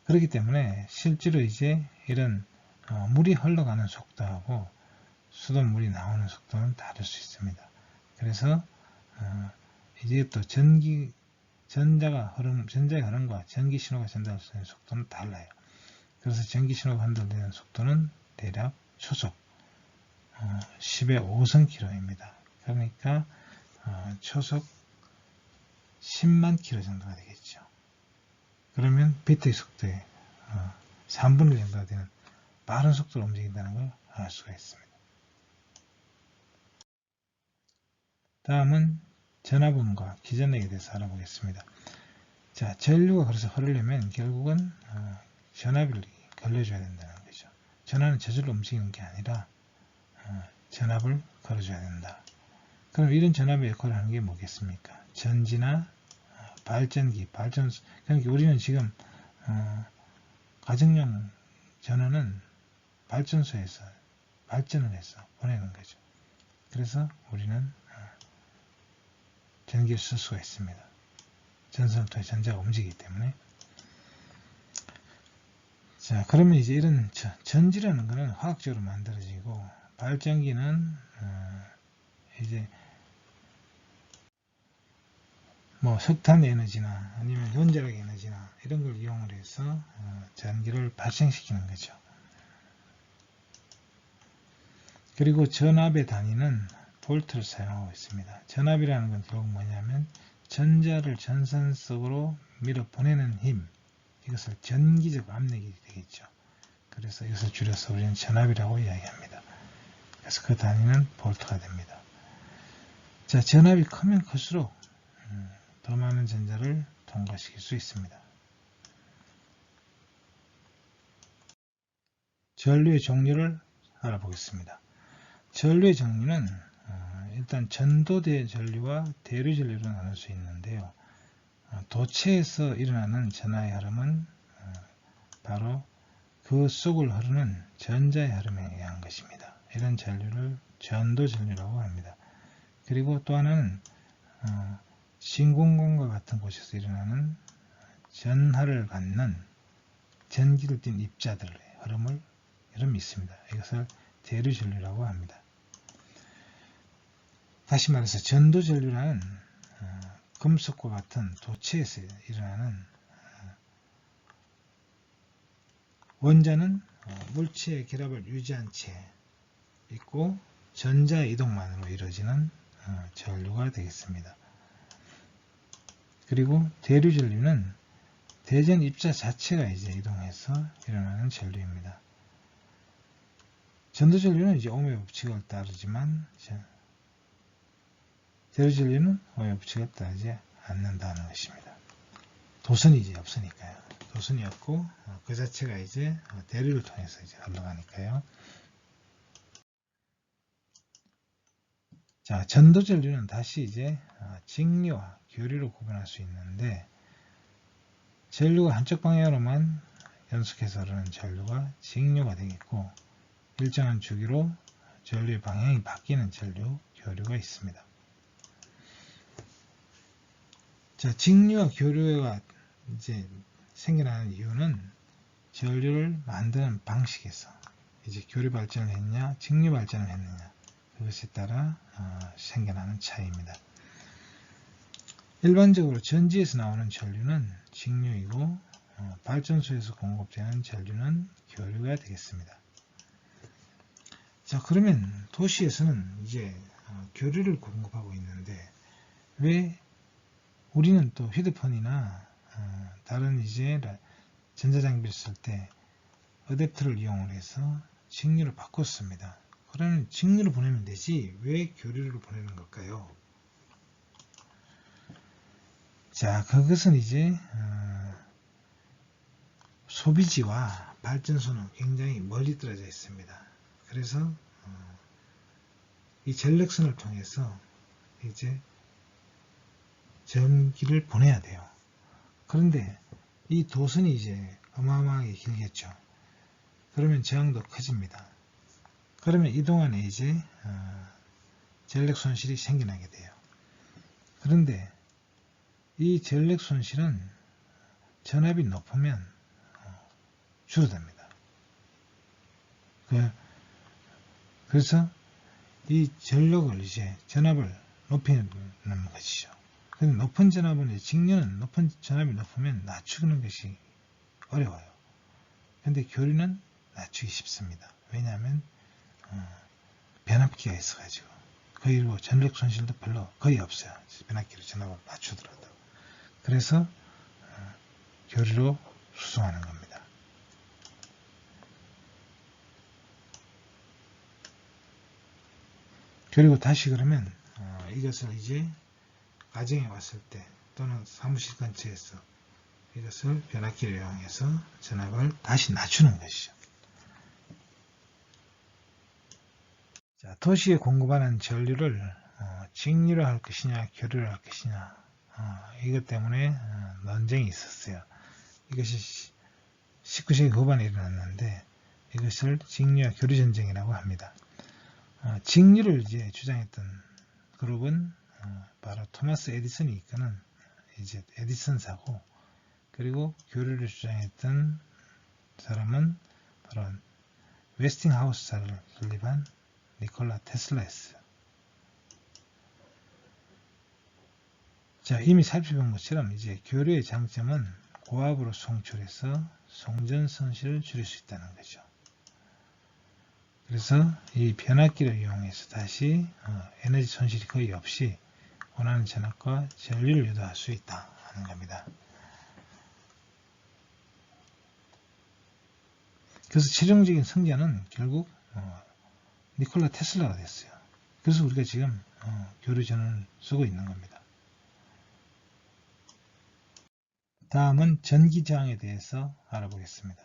그렇기 때문에 실제로 이제 이런 물이 흘러가는 속도하고 수돗물이 나오는 속도는 다를 수 있습니다. 그래서 이제 또 전자의 흐름과 전기 신호가 전달되는 속도는 달라요. 그래서 전기 신호가 전달되는 속도는 대략 초속 10의 5승km입니다. 그러니까 초속 10만 km 정도가 되겠죠. 그러면 비트의 속도의 3분의 1 정도가 되는 빠른 속도로 움직인다는 걸 알 수가 있습니다. 다음은 전압음과 기전력에 대해서 알아보겠습니다. 자, 전류가 그래서 흐르려면 결국은 전압을 걸려줘야 된다는 거죠. 전압은 저절로 움직이는 게 아니라 전압을 걸어줘야 된다. 그럼 이런 전압의 역할을 하는 게 뭐겠습니까? 전지나 발전기, 발전소. 그러니까 우리는 지금 가정용 전원은 발전소에서 발전을 해서 보내는 거죠. 그래서 우리는 전기를 쓸 수가 있습니다. 전선을 통해 전자가 움직이기 때문에. 자, 그러면 이제 이런 전지라는 것은 화학적으로 만들어지고, 발전기는 이제 뭐 석탄 에너지나 아니면 원자력 에너지나 이런 걸 이용을 해서 전기를 발생시키는 거죠. 그리고 전압의 단위는 볼트를 사용하고 있습니다. 전압이라는 건 결국 뭐냐면 전자를 전선 속으로 밀어 보내는 힘, 이것을 전기적 압력이 되겠죠. 그래서 이것을 줄여서 우리는 전압이라고 이야기합니다. 그래서 그 단위는 볼트가 됩니다. 자, 전압이 크면 클수록 더 많은 전자를 통과시킬 수 있습니다. 전류의 종류를 알아보겠습니다. 전류의 종류는 일단 전도대 전류와 대류 전류로 나눌 수 있는데요. 도체에서 일어나는 전하의 흐름은 바로 그 속을 흐르는 전자의 흐름에 의한 것입니다. 이런 전류를 전도 전류라고 합니다. 그리고 또 하나는 진공관과 같은 곳에서 일어나는 전하를 갖는 전기를 띤 입자들의 흐름이 있습니다. 이것을 대류 전류라고 합니다. 다시 말해서 전도 전류라는 금속과 같은 도체에서 일어나는 원자는 물체의 결합을 유지한 채 있고 전자의 이동만으로 이루어지는 전류가 되겠습니다. 그리고 대류 전류는 대전 입자 자체가 이제 이동해서 일어나는 전류입니다. 전도 전류는 이제 ohm의 법칙을 따르지만 대류 전류는 ohm의 법칙을 따르지 않는다는 것입니다. 도선이 이제 없으니까요. 도선이 없고 그 자체가 이제 대류를 통해서 이제 흘러가니까요. 자, 전도 전류는 다시 이제 직류와 교류로 구분할 수 있는데, 전류가 한쪽 방향으로만 연속해서 흐르는 전류가 직류가 되겠고, 일정한 주기로 전류의 방향이 바뀌는 전류, 교류가 있습니다. 자, 직류와 교류가 이제 생겨나는 이유는 전류를 만드는 방식에서 이제 교류 발전을 했냐, 직류 발전을 했느냐, 그것에 따라 생겨나는 차이입니다. 일반적으로 전지에서 나오는 전류는 직류이고 발전소에서 공급되는 전류는 교류가 되겠습니다. 자, 그러면 도시에서는 이제 교류를 공급하고 있는데 왜 우리는 또 휴대폰이나 다른 이제 전자장비를 쓸 때 어댑터를 이용을 해서 직류를 바꿨습니다. 그러면 직류를 보내면 되지 왜 교류를 보내는 걸까요? 자, 그것은 이제 소비지와 발전소는 굉장히 멀리 떨어져 있습니다. 그래서 이 전력선을 통해서 이제 전기를 보내야 돼요. 그런데 이 도선이 이제 어마어마하게 길겠죠. 그러면 저항도 커집니다. 그러면 이 동안에 이제 전력 손실이 생겨나게 돼요. 그런데 이 전력 손실은 전압이 높으면 줄어듭니다. 그래서 이 전력을 이제 전압을 높이는 것이죠. 근데 높은 전압은 이제 직류는 높은 전압이 높으면 낮추는 것이 어려워요. 근데 교류는 낮추기 쉽습니다. 왜냐하면 변압기가 있어가지고 그리고 전력 손실도 별로 거의 없어요. 변압기로 전압을 낮추더라도. 그래서 교류로 수송하는 겁니다. 그리고 다시 그러면 이것을 이제 가정에 왔을 때 또는 사무실 근처에서 이것을 변압기를 이용해서 전압을 다시 낮추는 것이죠. 자, 도시에 공급하는 전류를 직류로 할 것이냐 교류로 할 것이냐, 이것 때문에 논쟁이 있었어요. 이것이 19세기 후반에 일어났는데 이것을 직류와 교류 전쟁이라고 합니다. 직류를 이제 주장했던 그룹은 바로 토마스 에디슨이 이끄는 이제 에디슨사고, 그리고 교류를 주장했던 사람은 바로 웨스팅하우스사를 설립한 니콜라 테슬라였어요. 자, 이미 살펴본 것처럼 이제 교류의 장점은 고압으로 송출해서 송전 손실을 줄일 수 있다는 거죠. 그래서 이 변압기를 이용해서 다시 에너지 손실이 거의 없이 원하는 전압과 전류를 유도할 수 있다 하는 겁니다. 그래서 최종적인 승자는 결국 니콜라 테슬라가 됐어요. 그래서 우리가 지금 교류전을 쓰고 있는 겁니다. 다음은 전기저항에 대해서 알아보겠습니다.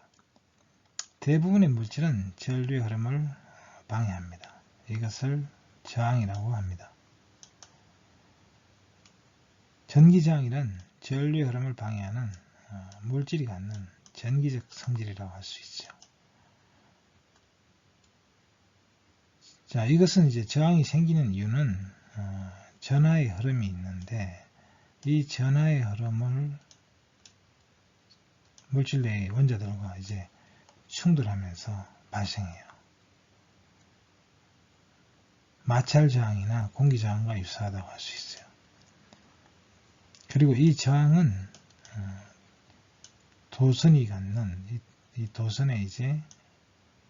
대부분의 물질은 전류의 흐름을 방해합니다. 이것을 저항이라고 합니다. 전기저항이란 전류의 흐름을 방해하는 물질이 갖는 전기적 성질이라고 할 수 있죠. 자, 이것은 이제 저항이 생기는 이유는 전하의 흐름이 있는데, 이 전하의 흐름을 물질 내의 원자들과 이제 충돌하면서 발생해요. 마찰 저항이나 공기 저항과 유사하다고 할 수 있어요. 그리고 이 저항은 도선이 갖는 이 도선에 이제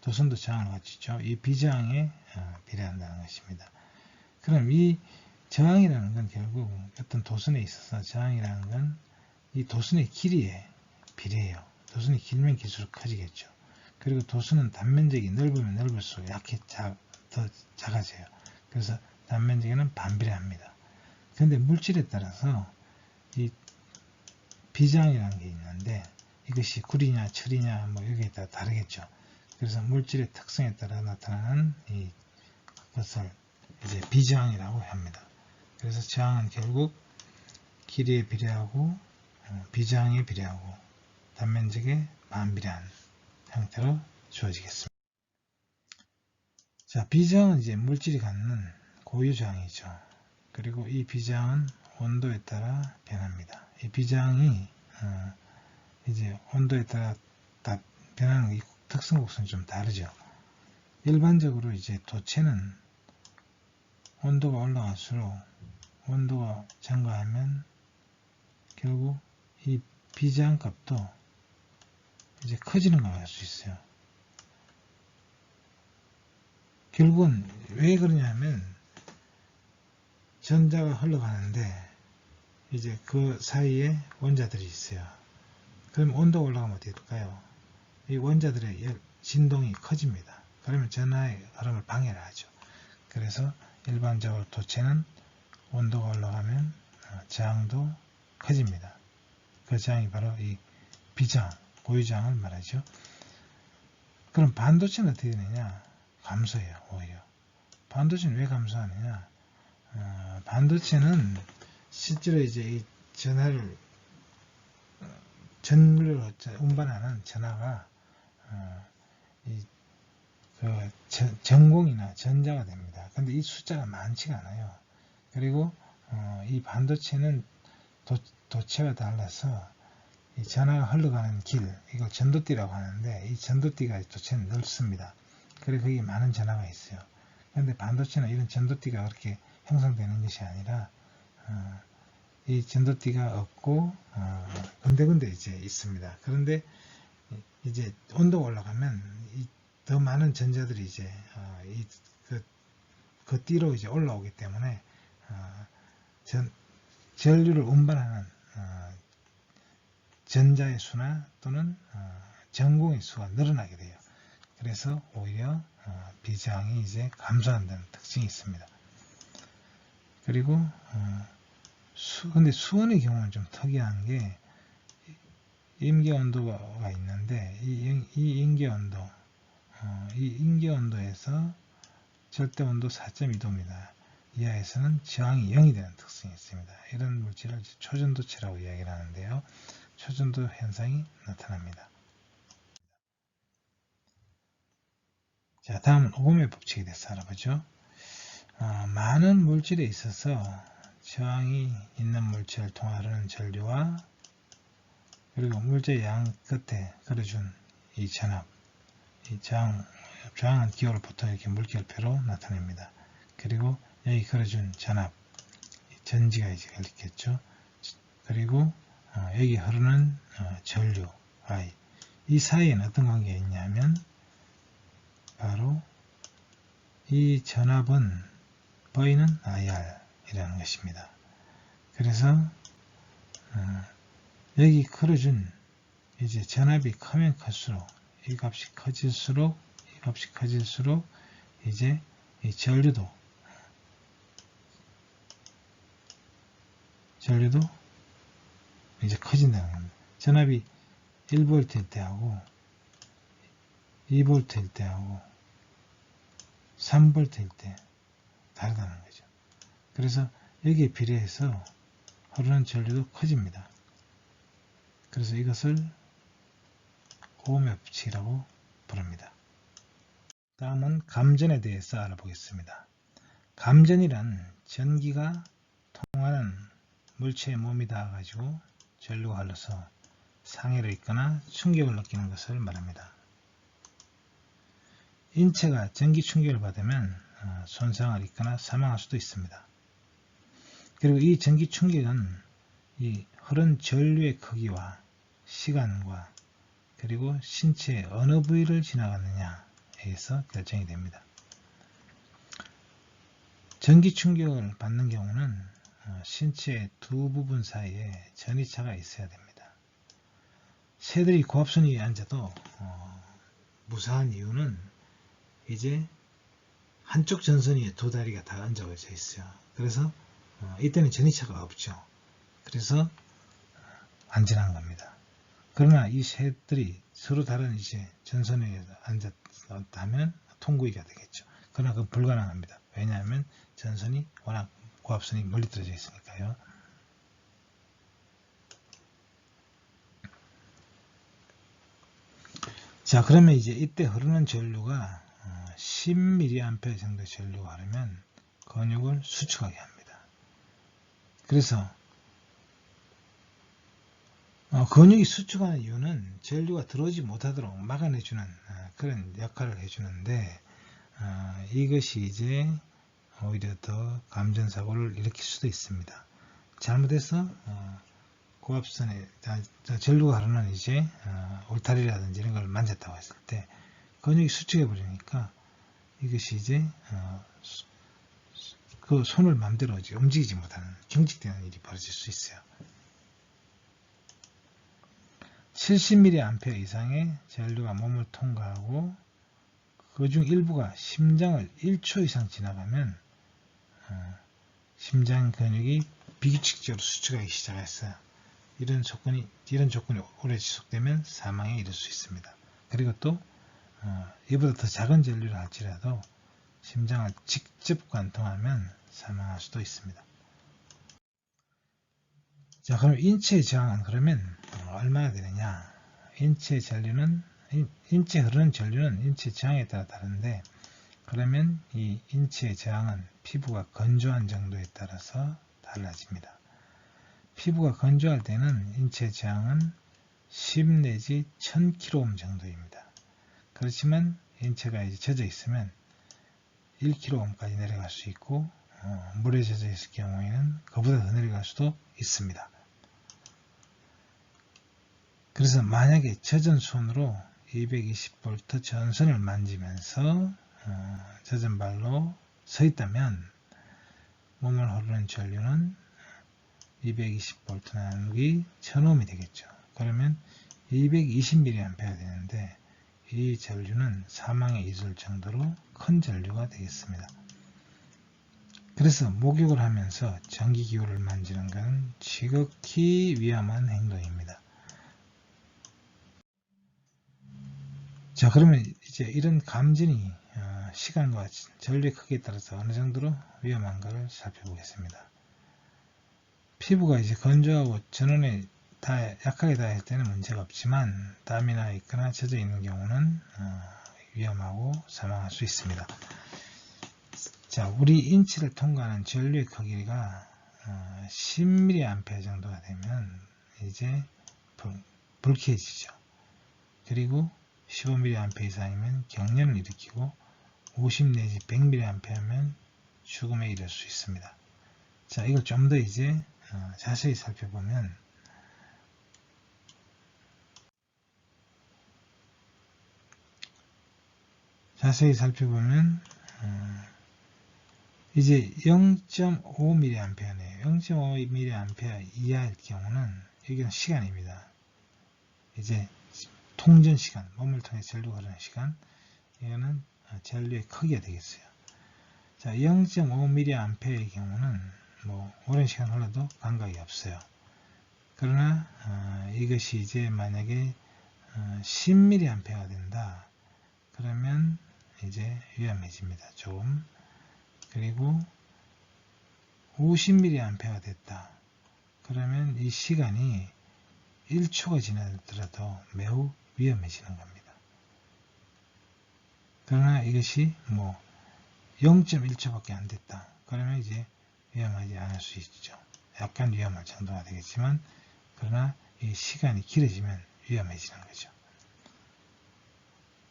도선도 저항을 가지죠. 이 비저항에 비례한다는 것입니다. 그럼 이 저항이라는 건 결국 어떤 도선에 있어서 저항이라는 건 이 도선의 길이에 비례해요. 도선이 길면 길수록 커지겠죠. 그리고 도선은 단면적이 넓으면 넓을수록 더 작아져요. 그래서 단면적에는 반비례합니다. 그런데 물질에 따라서 이 비저항이라는 게 있는데, 이것이 구리냐 철이냐 뭐 여기에 따라 다르겠죠. 그래서 물질의 특성에 따라 나타나는 이것을 이제 비저항이라고 합니다. 그래서 저항은 결국 길이에 비례하고 비저항에 비례하고 단면적에 반비례한 형태로 주어지겠습니다. 자, 비저항은 이제 물질이 갖는 고유 저항이죠. 그리고 이 비저항은 온도에 따라 변합니다. 이 비저항이 이제 온도에 따라 변하는 이 특성 곡선이 좀 다르죠. 일반적으로 이제 도체는 온도가 올라갈수록 온도가 증가하면 결국 이 비저항 값도 이제 커지는 걸 알 수 있어요. 결국은 왜 그러냐면 전자가 흘러가는데 이제 그 사이에 원자들이 있어요. 그럼 온도가 올라가면 어떻게 될까요? 이 원자들의 진동이 커집니다. 그러면 전하의 흐름을 방해를 하죠. 그래서 일반적으로 도체는 온도가 올라가면 저항도 커집니다. 그 저항이 바로 이 비저항, 고유저항을 말하죠. 그럼 반도체는 어떻게 되느냐? 감소해요. 오히려. 반도체는 왜 감소하느냐? 반도체는 실제로 이제 이 전류를 운반하는 전하가 전공이나 전자가 됩니다. 근데 이 숫자가 많지가 않아요. 그리고 이 반도체는 도체가 달라서 이 전하가 흘러가는 길, 이걸 전도띠라고 하는데, 이 전도띠가 도체는 넓습니다. 그래서 거기에 많은 전하가 있어요. 그런데 반도체는 이런 전도띠가 그렇게 형성되는 것이 아니라 이 전도띠가 없고 군데군데 이제 있습니다. 그런데 이제 온도가 올라가면 더 많은 전자들이 이제 그 띠로 이제 올라오기 때문에 전류를 운반하는 전자의 수나 또는 전공의 수가 늘어나게 돼요. 그래서 오히려 비저항이 이제 감소한다는 특징이 있습니다. 그리고 근데 수온의 경우는 좀 특이한 게 임계온도가 있는데 이 임계온도에서 절대온도 4.2도입니다. 이하에서는 저항이 0이 되는 특성이 있습니다. 이런 물질을 초전도체라고 이야기를 하는데요. 초전도 현상이 나타납니다. 자, 다음은 오음의 법칙에 대해서 알아보죠. 많은 물질에 있어서 저항이 있는 물질을 통해 흐르는 전류와 그리고 물질 양 끝에 그려준 이 전압, 이 저항은 기호를 보통 이렇게 물결표로 나타냅니다. 그리고 여기 그려준 전압, 전지가 이제 걸리겠죠. 그리고 여기 흐르는 전류 I, 이 사이에는 어떤 관계가 있냐면 바로 이 전압은 V는 IR이라는 것입니다. 그래서 여기 그려준 이제 전압이 크면 클수록 이 값이 커질수록 이제 이 전류도 이제 커진다는 겁니다. 전압이 1V일 때하고 2V일 때하고 3V일 때 다르다는 거죠. 그래서 여기에 비례해서 흐르는 전류도 커집니다. 그래서 이것을 오음의 법칙이라고 부릅니다. 다음은 감전에 대해서 알아보겠습니다. 감전이란 전기가 통하는 물체의 몸이 닿아가지고 전류가 흘러서 상해를 입거나 충격을 느끼는 것을 말합니다. 인체가 전기 충격을 받으면 손상을 입거나 사망할 수도 있습니다. 그리고 이 전기 충격은 이 흐른 전류의 크기와 시간과 그리고 신체의 어느 부위를 지나가느냐에 의해서 결정이 됩니다. 전기 충격을 받는 경우는 신체의 두 부분 사이에 전이차가 있어야 됩니다. 새들이 고압선 위에 앉아도 무사한 이유는 이제 한쪽 전선 위에 두 다리가 다 얹어져 있어요. 그래서 이때는 전이차가 없죠. 그래서 안전한 겁니다. 그러나 이 새들이 서로 다른 이제 전선 위에 앉았다면 통구이가 되겠죠. 그러나 그건 불가능합니다. 왜냐하면 전선이 워낙 고압선이 멀리 떨어져 있으니까요. 자, 그러면 이제 이때 흐르는 전류가 10mA 정도 전류가 흐르면 근육을 수축하게 합니다. 그래서 근육이 수축하는 이유는 전류가 들어오지 못하도록 막아내주는 그런 역할을 해주는데 이것이 이제 오히려 더 감전사고를 일으킬 수도 있습니다. 잘못해서 고압선에 전류가 흐르는 이제 울타리라든지 이런 걸 만졌다고 했을 때 근육이 수축해 버리니까 이것이 이제 그 손을 마음대로 움직이지 못하는 경직되는 일이 벌어질 수 있어요. 70mA 이상의 전류가 몸을 통과하고 그중 일부가 심장을 1초 이상 지나가면 심장 근육이 비규칙적으로 수축하기 시작했어요. 이런 조건이 오래 지속되면 사망에 이를 수 있습니다. 그리고 또 이보다 더 작은 전류를 할지라도 심장을 직접 관통하면 사망할 수도 있습니다. 자, 그럼 인체의 저항은 그러면 얼마나 되느냐? 인체 흐르는 전류는 인체 저항에 따라 다른데, 그러면 이 인체의 저항은 피부가 건조한 정도에 따라서 달라집니다. 피부가 건조할 때는 인체 저항은 10 내지 1000kΩ 정도입니다. 그렇지만 인체가 이제 젖어 있으면 1kΩ까지 내려갈 수 있고 물에 젖어 있을 경우에는 그보다 더 내려갈 수도 있습니다. 그래서 만약에 젖은 손으로 220V 전선을 만지면서 젖은 발로 서 있다면 몸을 흐르는 전류는 220V 나누기 1000ohm이 되겠죠. 그러면 220mA 되는데 이 전류는 사망에 이를 정도로 큰 전류가 되겠습니다. 그래서 목욕을 하면서 전기기구를 만지는 것은 지극히 위험한 행동입니다. 자, 그러면 이제 이런 감전이 시간과 전류의 크기에 따라서 어느 정도로 위험한가를 살펴보겠습니다. 피부가 이제 건조하고 전원에 약하게 닿을 때는 문제가 없지만 땀이 나 있거나 젖어 있는 경우는 위험하고 사망할 수 있습니다. 자, 우리 인체를 통과하는 전류의 크기가 10mA 정도가 되면 이제 불쾌해지죠. 그리고 15mA 이상이면 경련을 일으키고 50 내지 100mA면 죽음에 이를 수 있습니다. 자, 이걸 좀 더 이제 자세히 살펴보면 이제 0.5mA네요. 0.5mA 이하일 경우는 이건 시간입니다. 이제 통전 시간, 몸을 통해 전류가 흐르는 시간, 이거는 전류의 크기가 되겠어요. 자, 0.5mA의 경우는 뭐 오랜 시간 흘러도 감각이 없어요. 그러나 이것이 이제 만약에 10mA가 된다. 그러면 이제 위험해집니다. 좀. 그리고 50mA가 됐다. 그러면 이 시간이 1초가 지나더라도 매우 위험해지는 겁니다. 그러나 이것이 뭐 0.1초밖에 안 됐다. 그러면 이제 위험하지 않을 수 있죠. 약간 위험할 정도가 되겠지만, 그러나 이 시간이 길어지면 위험해지는 거죠.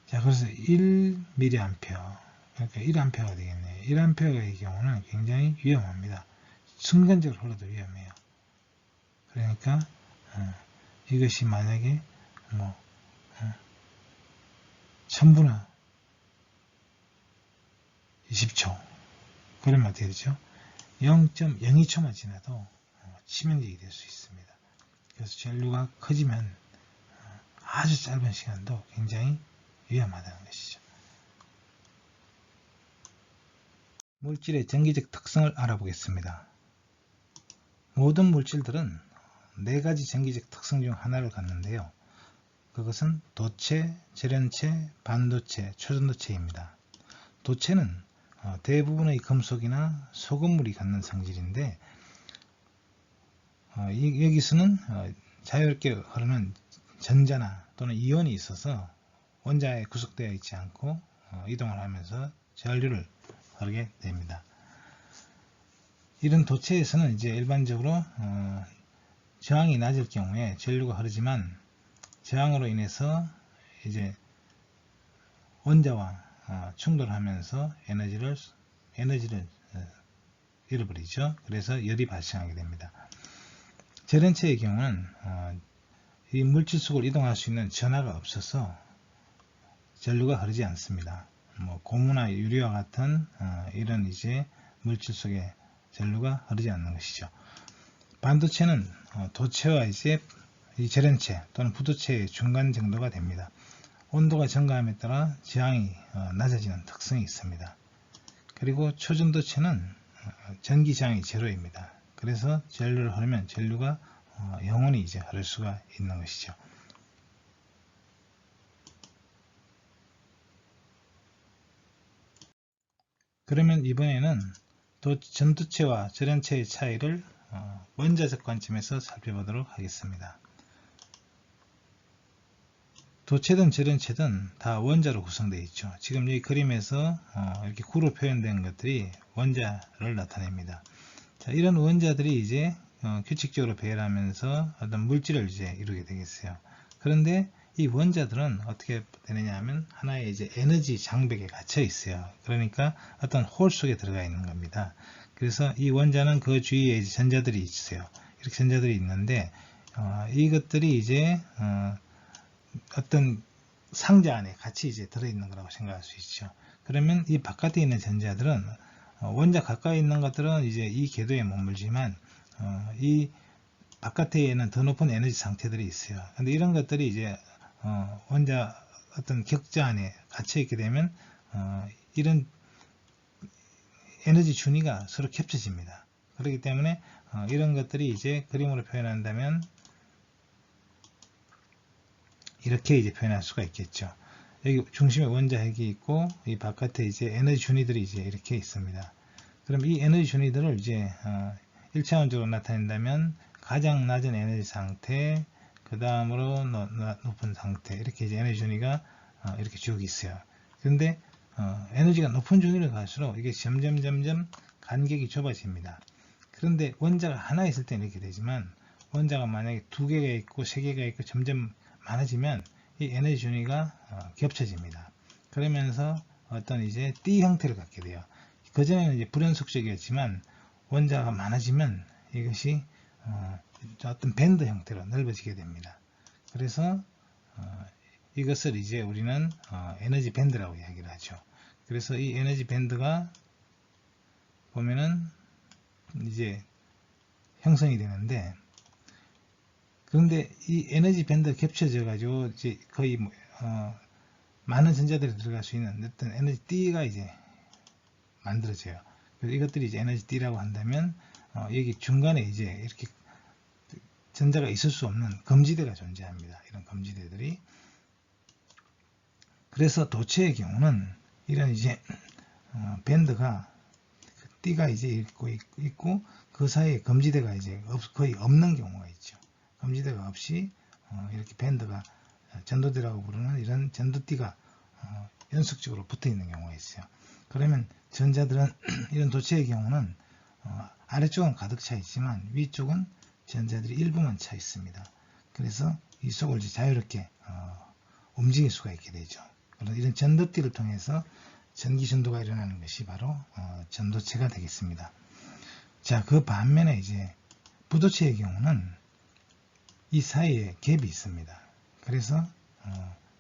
자, 그래서 1mA, 그러니까 1A가 되겠네요. 1A의 경우는 굉장히 위험합니다. 순간적으로 흘러도 위험해요. 그러니까 이것이 만약에 뭐 1000분의 20초 그러면 어떻게 되죠? 0.02초만 지나도 치명적이 될 수 있습니다. 그래서 전류가 커지면 아주 짧은 시간도 굉장히 위험하다는 것이죠. 물질의 전기적 특성을 알아보겠습니다. 모든 물질들은 4가지 전기적 특성 중 하나를 갖는데요. 그것은 도체, 절연체, 반도체, 초전도체입니다. 도체는 대부분의 금속이나 소금물이 갖는 성질인데, 여기서는 자유롭게 흐르는 전자나 또는 이온이 있어서 원자에 구속되어 있지 않고 이동을 하면서 전류를 흐르게 됩니다. 이런 도체에서는 이제 일반적으로 저항이 낮을 경우에 전류가 흐르지만, 저항으로 인해서 이제 원자와 충돌하면서 에너지를 잃어버리죠. 그래서 열이 발생하게 됩니다. 절연체의 경우는 이 물질 속을 이동할 수 있는 전하가 없어서 전류가 흐르지 않습니다. 뭐 고무나 유리와 같은 이런 이제 물질 속에 전류가 흐르지 않는 것이죠. 반도체는 도체와 이제 이 절연체 또는 부도체의 중간 정도가 됩니다. 온도가 증가함에 따라 저항이 낮아지는 특성이 있습니다. 그리고 초전도체는 전기 저항이 제로입니다. 그래서 전류를 흐르면 전류가 영원히 이제 흐를 수가 있는 것이죠. 그러면 이번에는 전도체와 절연체의 차이를 원자적 관점에서 살펴보도록 하겠습니다. 도체든 절연체든 다 원자로 구성되어 있죠. 지금 이 그림에서 이렇게 구로 표현된 것들이 원자를 나타냅니다. 자, 이런 원자들이 이제 규칙적으로 배열하면서 어떤 물질을 이제 이루게 되겠어요. 그런데 이 원자들은 어떻게 되느냐 하면 하나의 이제 에너지 장벽에 갇혀 있어요. 그러니까 어떤 홀 속에 들어가 있는 겁니다. 그래서 이 원자는 그 주위에 이제 전자들이 있어요. 이렇게 전자들이 있는데 이것들이 이제 어떤 상자 안에 같이 이제 들어있는 거라고 생각할 수 있죠. 그러면 이 바깥에 있는 전자들은 원자 가까이 있는 것들은 이제 이 궤도에 머물지만 이 바깥에는 더 높은 에너지 상태들이 있어요. 근데 이런 것들이 이제 원자 어떤 격자 안에 갇혀 있게 되면 이런 에너지 준위가 서로 겹쳐집니다. 그렇기 때문에 이런 것들이 이제 그림으로 표현한다면 이렇게 이제 표현할 수가 있겠죠. 여기 중심에 원자핵이 있고 이 바깥에 이제 에너지 준위들이 이제 이렇게 있습니다. 그럼 이 에너지 준위들을 이제 1차원적으로 나타낸다면 가장 낮은 에너지 상태, 그 다음으로 높은 상태, 이렇게 이제 에너지 준위가 이렇게 쭉 있어요. 그런데 에너지가 높은 준위로 갈수록 이게 점점 간격이 좁아집니다. 그런데 원자가 하나 있을 때는 이렇게 되지만 원자가 만약에 2개가 있고 3개가 있고 점점 많아지면 이 에너지 준위가 겹쳐집니다. 그러면서 어떤 이제 띠 형태를 갖게 돼요. 그전에는 이제 불연속적이었지만 원자가 많아지면 이것이 어떤 밴드 형태로 넓어지게 됩니다. 그래서 이것을 이제 우리는 에너지 밴드라고 이야기를 하죠. 그래서 이 에너지 밴드가 보면은 이제 형성이 되는데, 그런데 이 에너지 밴드가 겹쳐져 가지고 이제 거의 많은 전자들이 들어갈 수 있는 어떤 에너지 띠가 이제 만들어져요. 그래서 이것들이 이제 에너지 띠라고 한다면 여기 중간에 이제 이렇게 전자가 있을 수 없는 검지대가 존재합니다. 이런 검지대들이. 그래서 도체의 경우는 이런 이제 밴드가 띠가 이제 있고 그 사이에 검지대가 이제 거의 없는 경우가 있죠. 검지대가 없이 이렇게 밴드가 전도대라고 부르는 이런 전도띠가 연속적으로 붙어 있는 경우가 있어요. 그러면 전자들은 이런 도체의 경우는 아래쪽은 가득 차 있지만 위쪽은 전자들이 일부만 차 있습니다. 그래서 이 속을 이제 자유롭게 움직일 수가 있게 되죠. 이런 전도띠를 통해서 전기 전도가 일어나는 것이 바로 전도체가 되겠습니다. 자, 그 반면에 이제 부도체의 경우는 이 사이에 갭이 있습니다. 그래서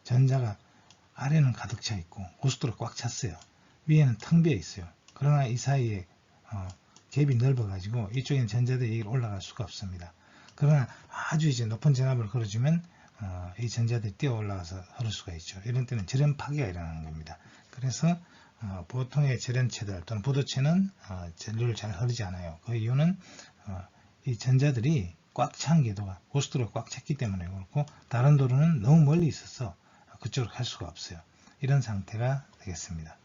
전자가 아래는 가득 차 있고 고속도로 꽉 찼어요. 위에는 텅 비어 있어요. 그러나 이 사이에 갭이 넓어 가지고 이쪽에는 전자들이 여기로 올라갈 수가 없습니다. 그러나 아주 이제 높은 전압을 걸어주면 이 전자들이 뛰어 올라가서 흐를 수가 있죠. 이런 때는 절연 파괴가 일어나는 겁니다. 그래서 보통의 절연체들 또는 부도체는 전류를 잘 흐르지 않아요. 그 이유는 이 전자들이 꽉 찬 궤도가 고속도로가 꽉 찼기 때문에 그렇고, 다른 도로는 너무 멀리 있어서 그쪽으로 갈 수가 없어요. 이런 상태가 되겠습니다.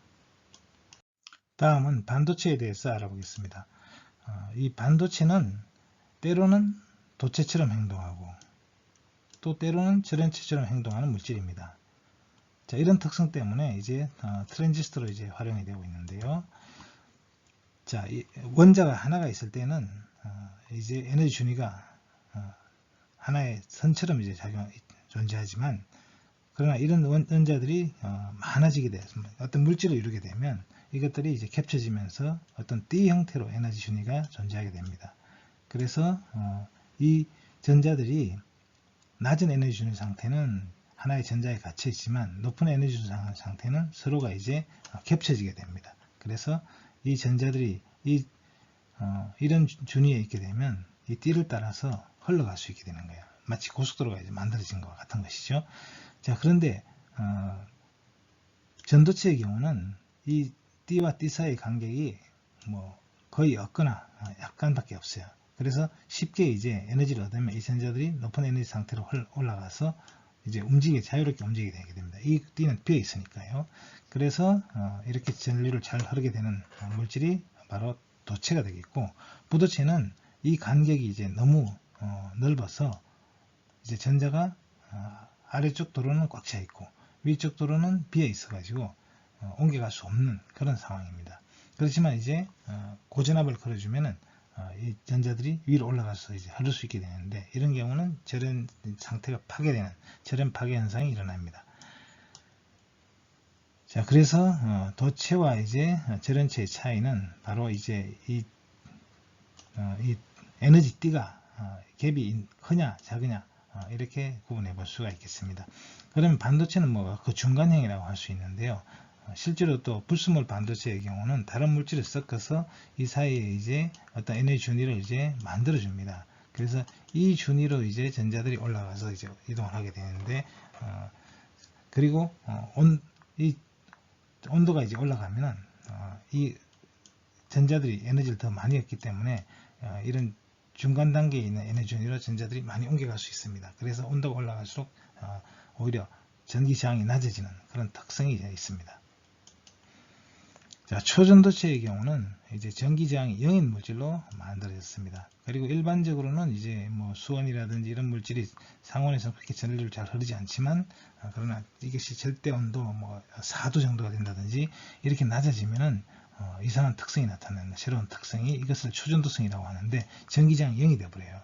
다음은 반도체에 대해서 알아보겠습니다. 이 반도체는 때로는 도체처럼 행동하고 또 때로는 절연체처럼 행동하는 물질입니다. 자, 이런 특성 때문에 이제 트랜지스터로 이제 활용이 되고 있는데요. 자, 원자가 하나가 있을 때는 이제 에너지 준위가 하나의 선처럼 이제 존재하지만, 그러나 이런 원자들이 많아지게 돼서 어떤 물질을 이루게 되면 이것들이 이제 겹쳐지면서 어떤 띠 형태로 에너지 준위가 존재하게 됩니다. 그래서 이 전자들이 낮은 에너지 준위 상태는 하나의 전자에 갇혀 있지만 높은 에너지 준위 상태는 서로가 이제 겹쳐지게 됩니다. 그래서 이 전자들이 이런 준위에 있게 되면 이 띠를 따라서 흘러갈 수 있게 되는 거예요. 마치 고속도로가 이제 만들어진 것과 같은 것이죠. 자, 그런데 전도체의 경우는 이 띠와 띠 사이의 간격이 거의 없거나 약간밖에 없어요. 그래서 쉽게 이제 에너지를 얻으면 이 전자들이 높은 에너지 상태로 올라가서 이제 자유롭게 움직이게 되게 됩니다. 이 띠는 비어 있으니까요. 그래서 이렇게 전류를 잘 흐르게 되는 물질이 바로 도체가 되겠고, 부도체는 이 간격이 이제 너무 넓어서 이제 전자가 아래쪽 도로는 꽉 차 있고 위쪽 도로는 비어 있어 가지고 옮겨갈 수 없는 그런 상황입니다. 그렇지만 이제 고전압을 걸어주면은 이 전자들이 위로 올라가서 이제 흐를 수 있게 되는데, 이런 경우는 절연 상태가 파괴되는 절연 파괴 현상이 일어납니다. 자, 그래서 도체와 이제 절연체의 차이는 바로 이제 이 에너지 띠가 갭이 크냐 작으냐 이렇게 구분해 볼 수가 있겠습니다. 그러면 반도체는 그 중간형이라고 할 수 있는데요. 실제로 또 불순물 반도체의 경우는 다른 물질을 섞어서 이 사이에 이제 어떤 에너지 준위를 이제 만들어 줍니다. 그래서 이 준위로 이제 전자들이 올라가서 이제 이동을 하게 되는데, 그리고 이 온도가 이제 올라가면 이 전자들이 에너지를 더 많이 얻기 때문에 이런 중간 단계에 있는 에너지 준위로 전자들이 많이 옮겨갈 수 있습니다. 그래서 온도가 올라갈수록 오히려 전기 저항이 낮아지는 그런 특성이 있습니다. 자, 초전도체의 경우는 이제 전기 저항이 0인 물질로 만들어졌습니다. 그리고 일반적으로는 이제 뭐 수온이라든지 이런 물질이 상온에서 그렇게 전류를 잘 흐르지 않지만, 그러나 이것이 절대 온도 뭐 4도 정도가 된다든지 이렇게 낮아지면은 이상한 특성이 나타나는 새로운 특성이, 이것을 초전도성이라고 하는데, 전기 저항이 0이 되어버려요.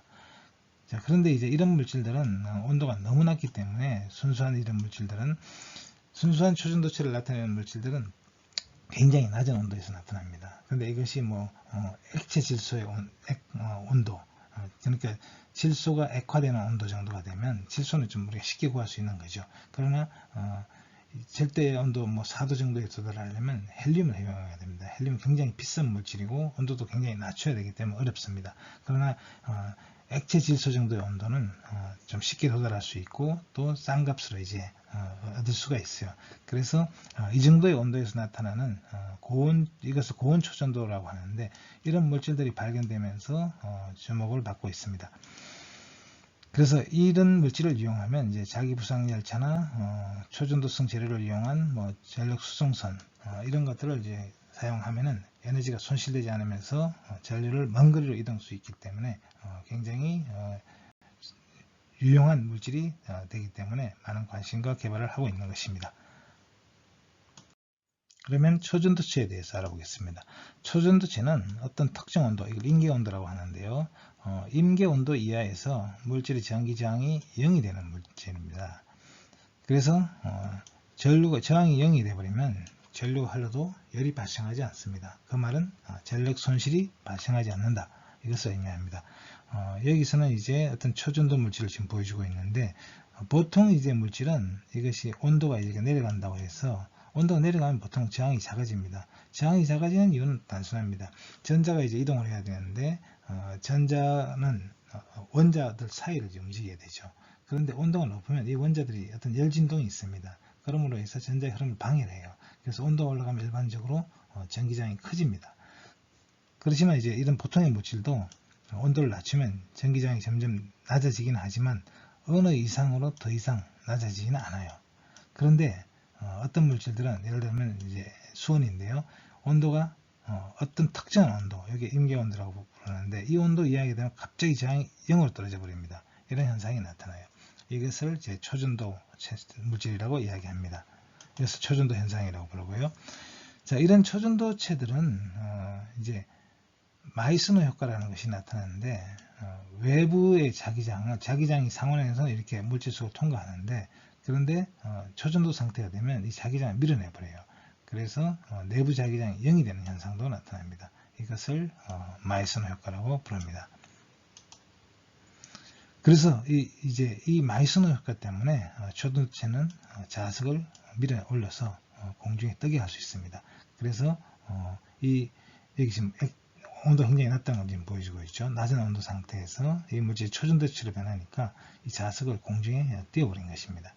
자, 그런데 이제 이런 물질들은 온도가 너무 낮기 때문에, 순수한 초전도체를 나타내는 물질들은 굉장히 낮은 온도에서 나타납니다. 그런데 이것이 뭐 액체 질소의 온도, 그러니까 질소가 액화되는 온도 정도가 되면, 질소는 좀 우리가 쉽게 구할 수 있는 거죠. 그러나 절대 온도 뭐 4도 정도에 도달하려면 헬륨을 이용해야 됩니다. 헬륨은 굉장히 비싼 물질이고 온도도 굉장히 낮춰야 되기 때문에 어렵습니다. 그러나 액체 질소 정도의 온도는 좀 쉽게 도달할 수 있고, 또 싼 값으로 이제 얻을 수가 있어요. 그래서 이 정도의 온도에서 나타나는 이것을 고온 초전도라고 하는데, 이런 물질들이 발견되면서 주목을 받고 있습니다. 그래서 이런 물질을 이용하면 이제 자기부상 열차나 초전도성 재료를 이용한 뭐 전력 수송선, 이런 것들을 이제 사용하면은 에너지가 손실되지 않으면서 전류를 먼 거리로 이동할 수 있기 때문에 굉장히 유용한 물질이 되기 때문에 많은 관심과 개발을 하고 있는 것입니다. 그러면 초전도체에 대해서 알아보겠습니다. 초전도체는 어떤 특정 온도, 이걸 임계온도라고 하는데요. 임계온도 이하에서 물질의 전기 저항이 0이 되는 물질입니다. 그래서 전류가 저항이 0이 되어버리면 전류가 흘러도 열이 발생하지 않습니다. 그 말은 전력 손실이 발생하지 않는다, 이것을 의미합니다. 여기서는 이제 어떤 초전도 물질을 지금 보여주고 있는데, 보통 이제 물질은 이것이 온도가 이렇게 내려간다고 해서, 온도가 내려가면 보통 저항이 작아집니다. 저항이 작아지는 이유는 단순합니다. 전자가 이제 이동을 해야 되는데, 전자는 원자들 사이를 움직여야 되죠. 그런데 온도가 높으면 이 원자들이 어떤 열진동이 있습니다. 그러므로 해서 전자의 흐름을 방해를 해요. 그래서 온도가 올라가면 일반적으로 전기저항이 커집니다. 그렇지만 이제 이런 보통의 물질도 온도를 낮추면 전기저항이 점점 낮아지긴 하지만 어느 이상으로 더 이상 낮아지지는 않아요. 그런데 어떤 물질들은, 예를 들면 이제 수온인데요, 온도가 어떤 특정한 온도, 여기 임계온도라고 부르는데, 이 온도 이하게 되면 갑자기 저항이 0으로 떨어져 버립니다. 이런 현상이 나타나요. 이것을 이제 초전도 물질이라고 이야기합니다. 그래서 초전도 현상이라고 부르고요. 자, 이런 초전도체들은 이제 마이스너 효과라는 것이 나타나는데, 외부의 자기장이 상온에서 이렇게 물질속을 통과하는데, 그런데 초전도 상태가 되면 이 자기장을 밀어내 버려요. 그래서 내부 자기장이 0이 되는 현상도 나타납니다. 이것을 마이스너 효과라고 부릅니다. 그래서 이제 이 마이스너 효과 때문에 초전도체는 자석을 밀어 올려서 공중에 뜨게 할 수 있습니다. 그래서 여기 지금 온도가 굉장히 낮다는 걸 지금 보여주고 있죠. 낮은 온도 상태에서 이 물질이 초전도체로 변하니까 이 자석을 공중에 띄워버린 것입니다.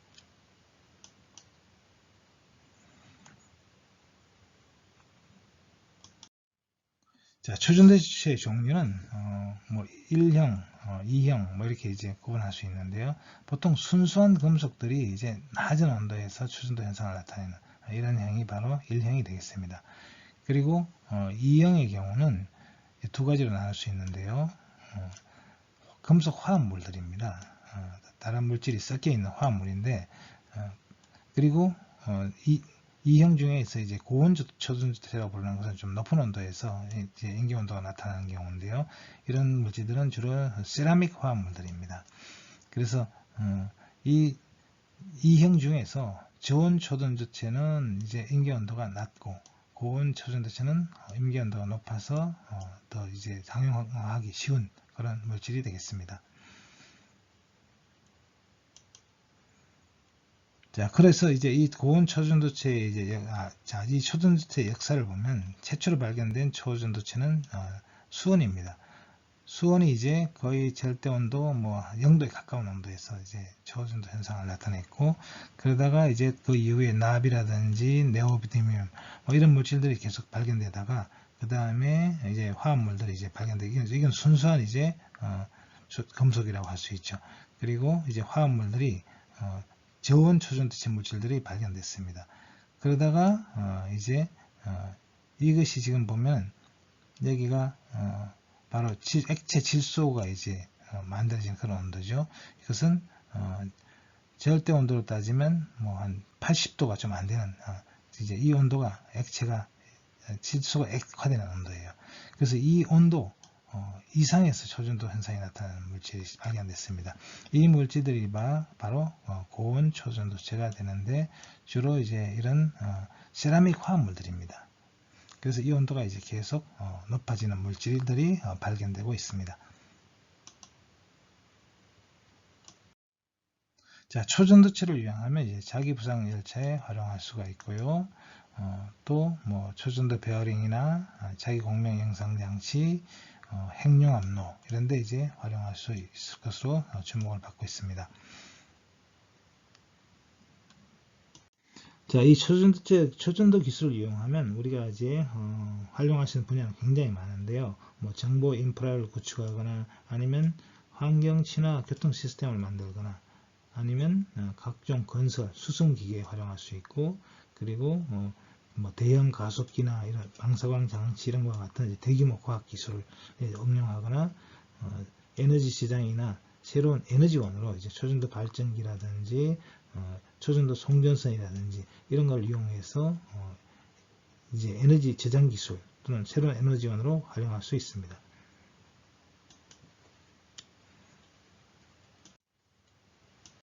자, 초전도체의 종류는 뭐 1형, 2형 뭐 이렇게 이제 구분할 수 있는데요. 보통 순수한 금속들이 이제 낮은 온도에서 초전도 현상을 나타내는 이런 형이 바로 1형이 되겠습니다. 그리고 2형의 경우는 두 가지로 나눌 수 있는데요. 금속 화합물들입니다. 다른 물질이 섞여 있는 화합물인데, 그리고 이 형 중에서 이제 고온 초전도체라고 부르는 것은 좀 높은 온도에서 이제 임계온도가 나타나는 경우인데요. 이런 물질들은 주로 세라믹 화합물들입니다. 그래서 이 형 중에서 저온 초전도체는 이제 임계온도가 낮고, 고온 초전도체는 임계온도가 높아서 더 이제 상용화하기 쉬운 그런 물질이 되겠습니다. 자, 그래서 이제 이 고온 초전도체의 이 초전도체의 역사를 보면, 최초로 발견된 초전도체는 수온입니다. 수온이 이제 거의 절대 온도 뭐 0도에 가까운 온도에서 이제 초전도 현상을 나타냈고, 그러다가 이제 그 이후에 납이라든지 네오비디뮴 뭐 이런 물질들이 계속 발견되다가, 그 다음에 이제 화합물들이 이제 발견되기, 이건 순수한 이제 금속이라고 할 수 있죠. 그리고 이제 화합물들이 저온 초전도체 물질들이 발견됐습니다. 그러다가 이것이 지금 보면 여기가 바로 액체 질소가 이제 만들어진 그런 온도죠. 이것은 절대 온도로 따지면 뭐 한 80도가 좀 안 되는 이제 이 온도가 액체가 질소가 액화되는 온도예요. 그래서 이 온도 이상에서 초전도 현상이 나타나는 물질이 발견됐습니다. 이 물질들이 바로 고온 초전도체가 되는데 주로 이제 이런 세라믹 화합물들입니다. 그래서 이 온도가 이제 계속 높아지는 물질들이 발견되고 있습니다. 자, 초전도체를 이용하면 이제 자기부상 열차에 활용할 수가 있고요. 또 뭐 초전도 베어링이나 자기공명 영상 장치, 핵융합로 이런 데 이제 활용할 수 있을 것으로 주목을 받고 있습니다. 자, 이 초전도 기술을 이용하면 우리가 이제 활용할 수 있는 분야는 굉장히 많은데요. 뭐 정보 인프라를 구축하거나 아니면 환경 친화 교통 시스템을 만들거나 아니면 각종 건설 수송기계에 활용할 수 있고, 그리고 뭐 대형 가속기나 이런 방사광 장치 이런 것과 같은 대규모 과학 기술을 응용하거나 에너지 시장이나 새로운 에너지원으로 이제 초전도 발전기라든지 초전도 송전선이라든지 이런 걸 이용해서 이제 에너지 저장 기술 또는 새로운 에너지원으로 활용할 수 있습니다.